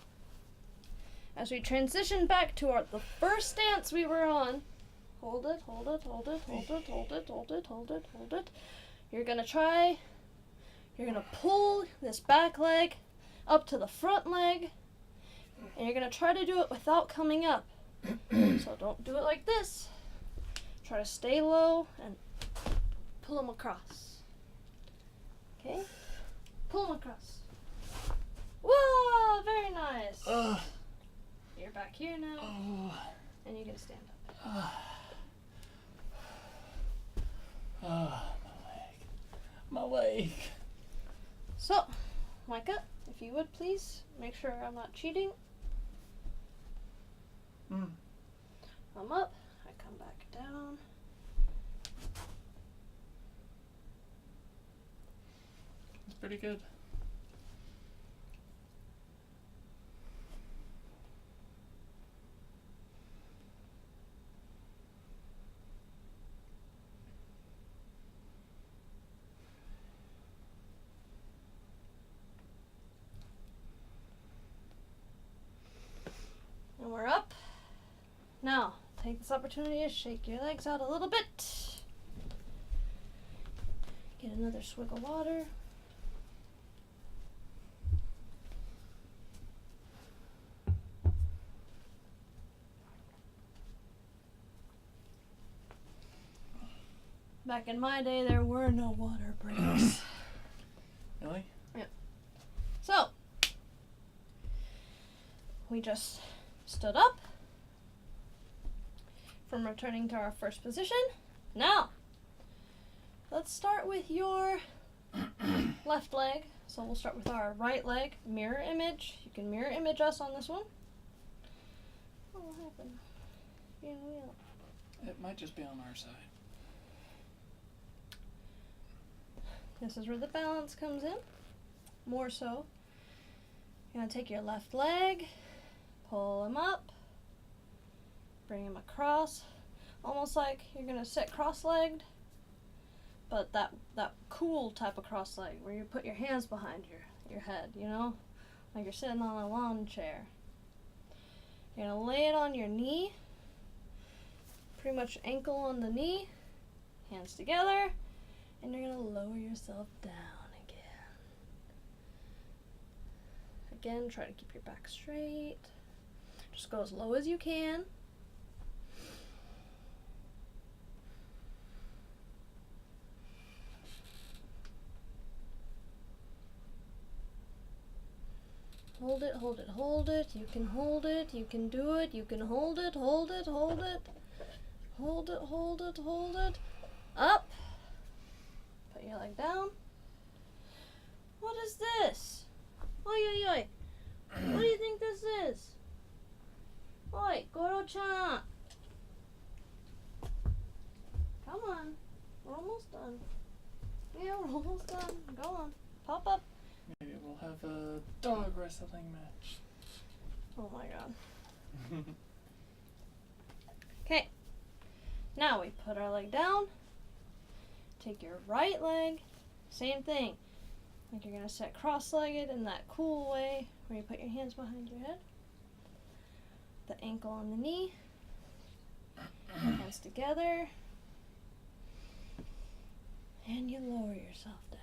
as we transition back to the first stance we were on, hold it, hold it, hold it, hold it, hold it, hold it, hold it, hold it. You're gonna pull this back leg up to the front leg, and you're gonna try to do it without coming up. So don't do it like this. Try to stay low and pull them across. Okay? Pull them across. Whoa, very nice. You're back here now, and you can stand up. My leg. So, you would please make sure I'm not cheating. Mm. I'm up, I come back down. It's pretty good. And we're up. Now, take this opportunity to shake your legs out a little bit. Get another swig of water. Back in my day, there were no water breaks. Really? So, we just stood up from returning to our first position. Now, let's start with your left leg. So we'll start with our right leg. Mirror image. You can mirror image us on this one. Oh, what happened? Being wheel. It might just be on our side. This is where the balance comes in. More so. You're going to take your left leg, pull him up, bring him across, almost like you're going to sit cross-legged, but that cool type of cross-leg where you put your hands behind your head, you know, like you're sitting on a lawn chair. You're going to lay it on your knee, pretty much ankle on the knee, hands together, and you're going to lower yourself down. Again, try to keep your back straight. Just go as low as you can. Hold it, hold it, hold it. You can hold it. You can do it. You can hold it, hold it, hold it. Hold it, hold it, hold it. Up. Put your leg down. What is this? Oi, oi, oi. What do you think this is? Oi, Goro-chan. Come on. We're almost done. Yeah, we're almost done. Go on. Pop up. Maybe we'll have a dog wrestling match. Oh my god. Okay. Now we put our leg down. Take your right leg. Same thing. Like you're going to sit cross-legged in that cool way where you put your hands behind your head. The ankle on the knee. Hands together. And you lower yourself down.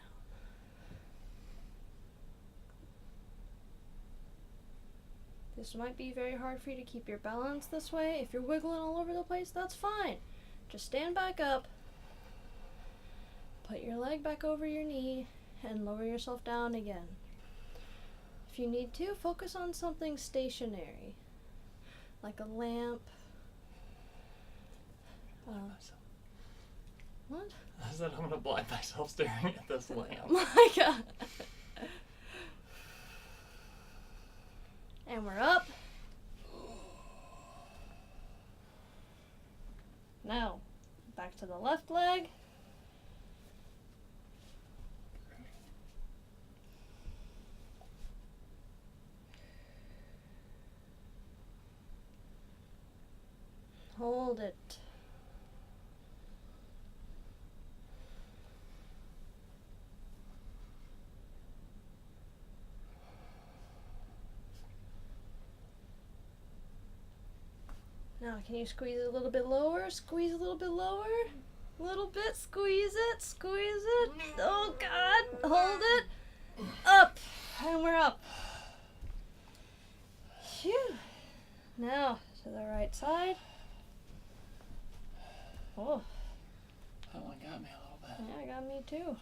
This might be very hard for you to keep your balance this way. If you're wiggling all over the place, that's fine. Just stand back up. Put your leg back over your knee. And lower yourself down again. If you need to, focus on something stationary, like a lamp. What? I said I'm gonna blind myself staring at this lamp. Oh my god. And we're up. Now, back to the left leg. Hold it. Now, can you squeeze it a little bit lower? Squeeze a little bit lower. A little bit. Squeeze it. Squeeze it. Oh, God. Hold it. Up. And we're up. Phew. Now, to the right side. Oh. That one got me a little bit. Yeah, it got me too.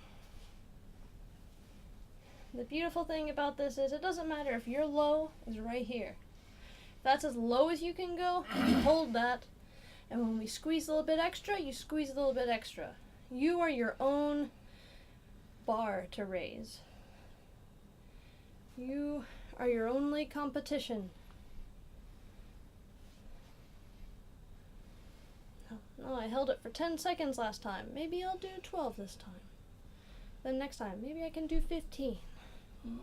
The beautiful thing about this is it doesn't matter if your low is right here. If that's as low as you can go, you hold that. And when we squeeze a little bit extra, you squeeze a little bit extra. You are your own bar to raise. You are your only competition. No, I held it for 10 seconds last time. Maybe I'll do 12 this time. Then next time, maybe I can do 15. And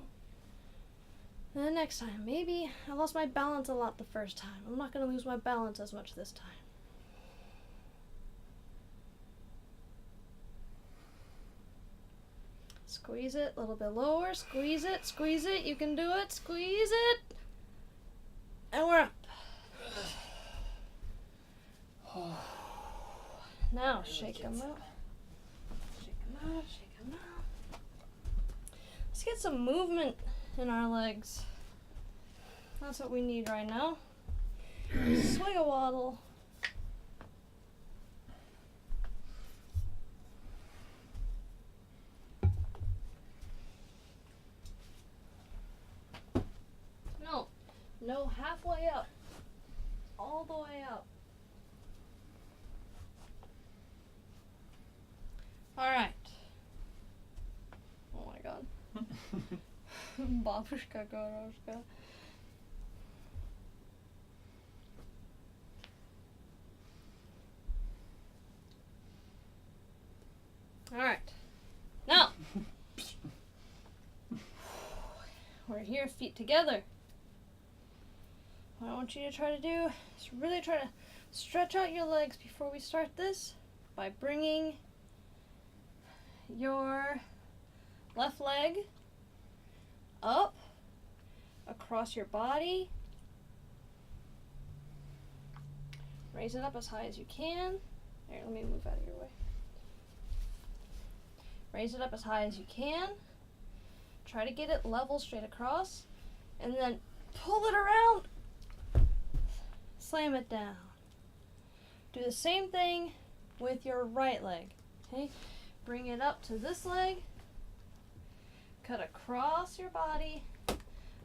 then next time, maybe I lost my balance a lot the first time. I'm not going to lose my balance as much this time. Squeeze it a little bit lower. Squeeze it. Squeeze it. You can do it. Squeeze it. And we're up. Now shake them out. Shake them out. Shake them out. Let's get some movement in our legs. That's what we need right now. Swing a waddle. No, halfway up. All the way up. Alright. Oh my god. Babushka Goroshka. Alright. Now. We're here, feet together. What I want you to try to do is really try to stretch out your legs before we start this by bringing your left leg up across your body. Raise it up as high as you can. Here, let me move out of your way. Raise it up as high as you can. Try to get it level straight across. And then pull it around. Slam it down. Do the same thing with your right leg. Okay? Bring it up to this leg. Cut across your body.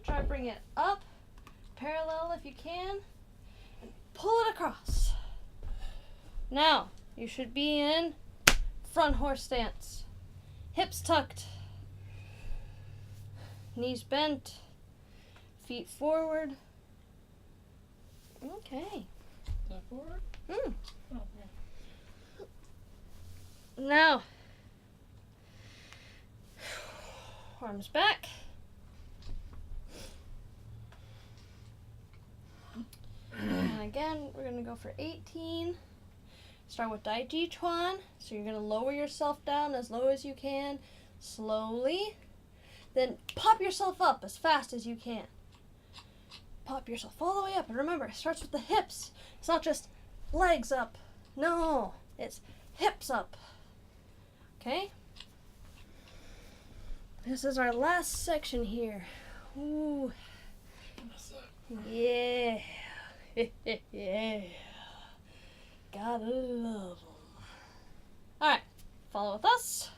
Try to bring it up, parallel if you can, and pull it across. Now, you should be in front horse stance. Hips tucked. Knees bent. Feet forward. Okay. That forward? Mm. Oh, yeah. Now, arms back. And again, we're going to go for 18. Start with Dai Ji Chuan. So you're going to lower yourself down as low as you can, slowly. Then pop yourself up as fast as you can. Pop yourself all the way up. And remember, it starts with the hips. It's not just legs up. No, it's hips up. Okay? This is our last section here. Ooh. Yeah. Yeah. Gotta love them. Alright, follow with us.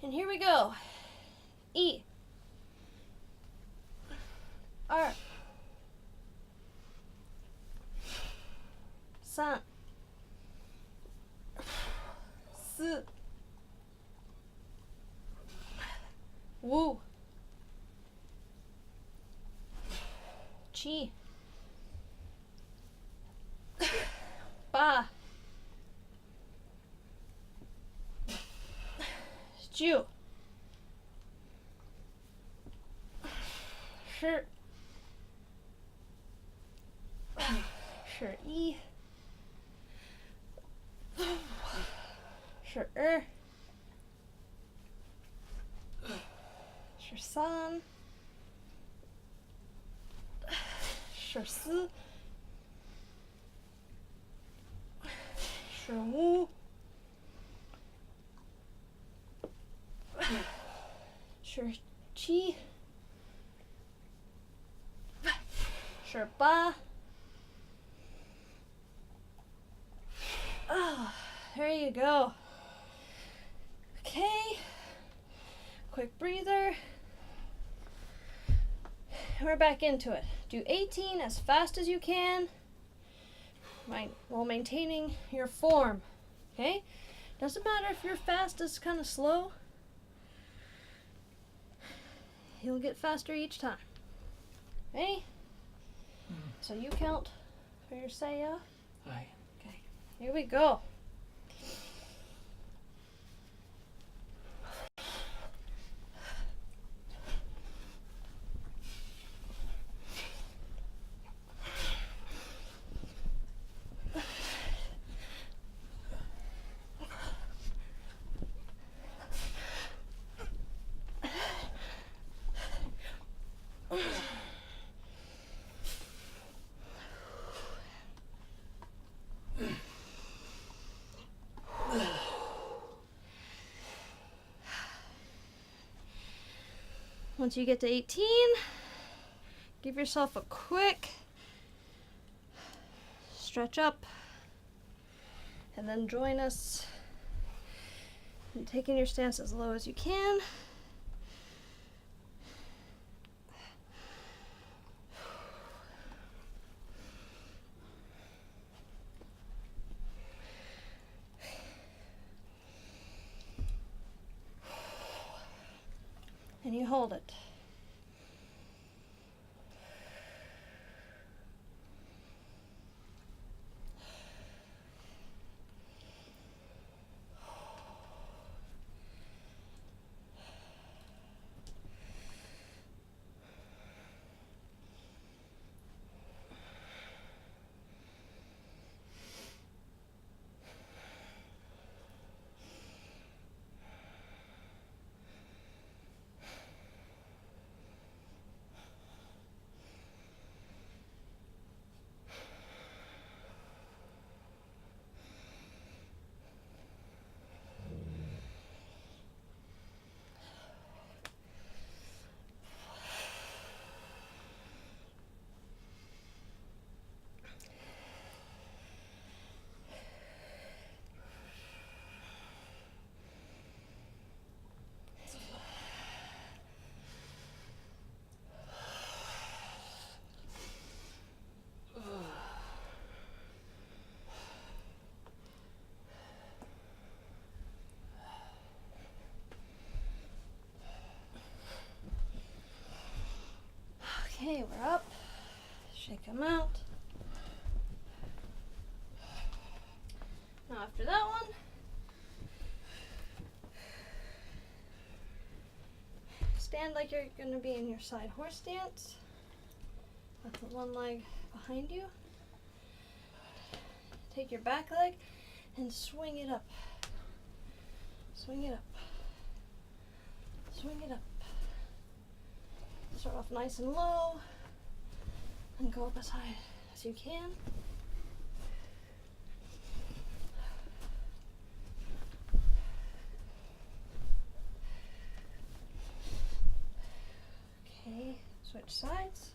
And here we go. E. R. San. S. Wu. Chi. Ba. Ju. Shi. Shi yi. Shi Shi san. Shi si. Shi wu. Shi qi. Shi ba. Ah, there you go. Okay. Quick breather. We're back into it. Do 18 as fast as you can while maintaining your form. Okay? Doesn't matter if your fast is kind of slow. He'll get faster each time. Ready? So you count for your saya. Aye. Okay, here we go. Once you get to 18, give yourself a quick stretch up and then join us in taking your stance as low as you can. And you hold it. Okay, we're up. Shake them out. Now after that one, stand like you're going to be in your side horse stance. With the one leg behind you. Take your back leg and swing it up. Swing it up. Swing it up. Start off nice and low and go up as high as you can. Okay, switch sides.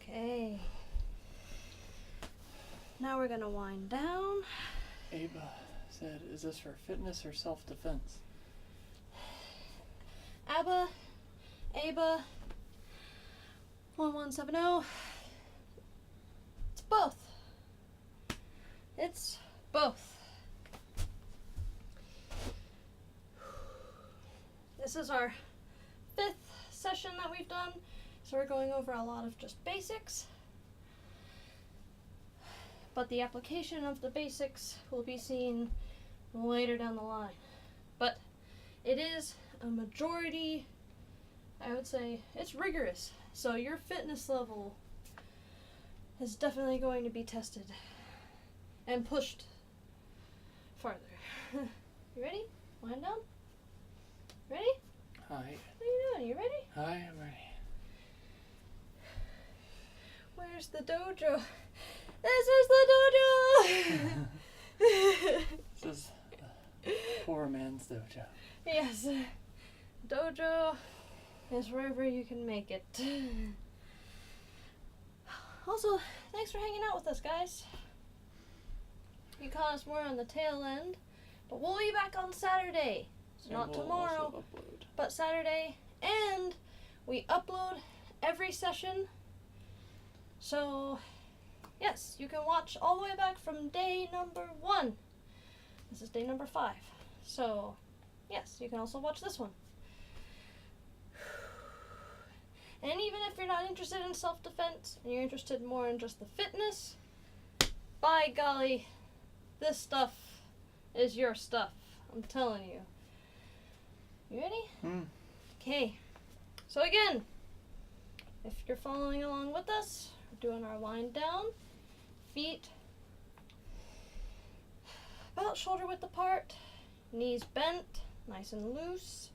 Okay. Now we're gonna wind down. Aba said, is this for fitness or self-defense? Aba, 1170. It's both. It's both. This is our 5th session that we've done, so we're going over a lot of just basics. But the application of the basics will be seen later down the line. But it is a majority, I would say, it's rigorous. So your fitness level is definitely going to be tested and pushed farther. You ready? Wind down. Ready? Hi. What are you doing? You ready? Hi, I'm ready. Where's the dojo? This is the dojo! This is the poor man's dojo. Yes. Dojo is wherever you can make it. Also, thanks for hanging out with us, guys. You caught us more on the tail end, but we'll be back on Saturday. So And not we'll tomorrow, also upload. but Saturday. And we upload every session. So, yes, you can watch all the way back from day number 1. This is day number 5. So, yes, you can also watch this one. And even if you're not interested in self-defense and you're interested more in just the fitness, by golly, this stuff is your stuff. I'm telling you. You ready? Okay. So again, if you're following along with us, we're doing our wind down. Feet about shoulder width apart. Knees bent, nice and loose.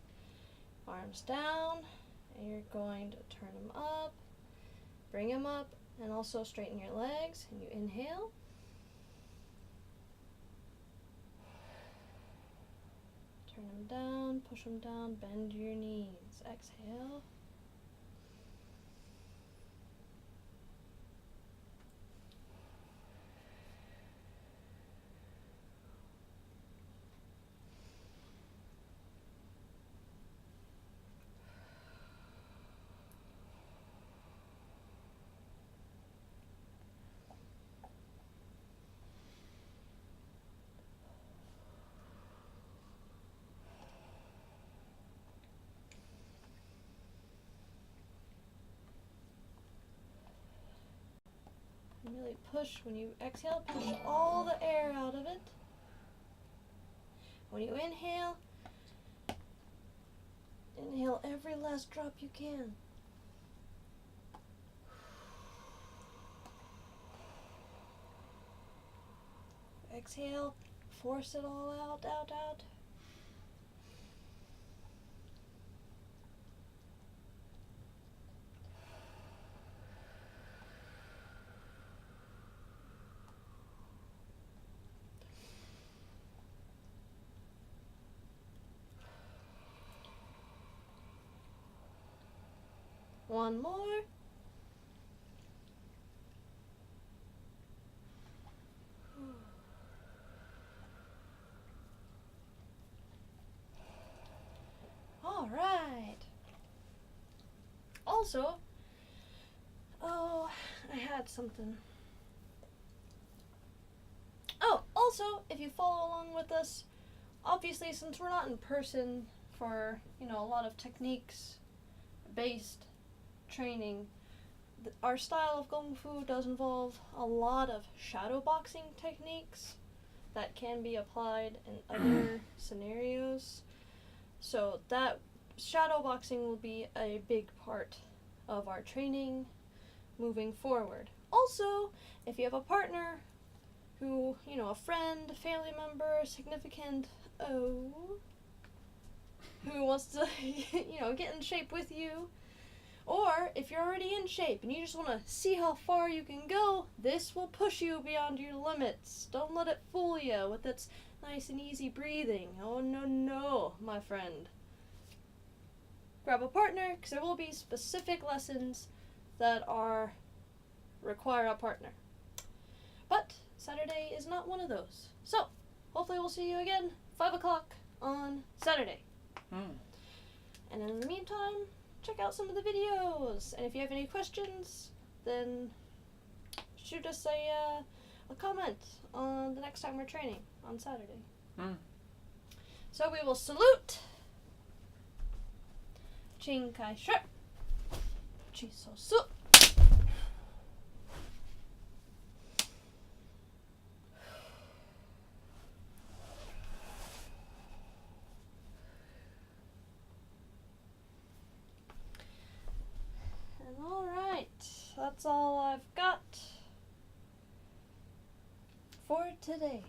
Arms down. And you're going to turn them up, bring them up, and also straighten your legs. And you inhale. Turn them down, push them down, bend your knees. Exhale. And really push, when you exhale, push all the air out of it. When you inhale, inhale every last drop you can. Exhale, force it all out, out, out. One more. All right. Also, I had something. Oh, also, if you follow along with us, obviously since we're not in person for, a lot of techniques based training, our style of Kung Fu does involve a lot of shadow boxing techniques that can be applied in other scenarios. So that shadow boxing will be a big part of our training moving forward. Also, if you have a partner who, a friend, family member, significant, who wants to, get in shape with you, or if you're already in shape and you just want to see how far you can go, this will push you beyond your limits. Don't let it fool you with its nice and easy breathing. Oh, no, my friend. Grab a partner, because there will be specific lessons that require a partner. But Saturday is not one of those. So, hopefully we'll see you again, 5 o'clock on Saturday. And in the meantime, check out some of the videos. And if you have any questions, then shoot us a comment on the next time we're training on Saturday. So we will salute. Ching Kai Shuk. Chi So Su. And alright, that's all I've got for today.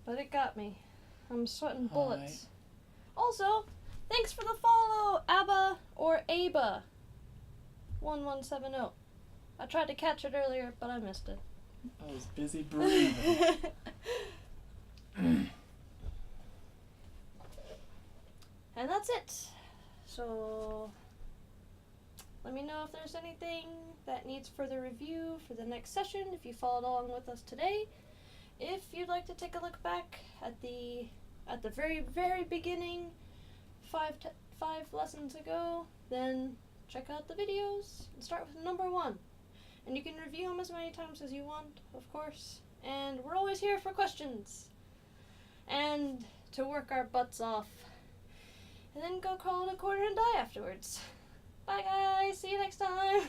But it got me. I'm sweating bullets. Alright. Also, thanks for the follow, ABBA or ABA 1170. I tried to catch it earlier, but I missed it. I was busy breathing. And that's it. So, Let me know if there's anything that needs further review for the next session if you followed along with us today. If you'd like to take a look back at the very, very beginning, five lessons ago, then check out the videos and start with number 1. And you can review them as many times as you want, of course. And we're always here for questions. And to work our butts off. And then go crawl in a corner and die afterwards. Bye guys, see you next time.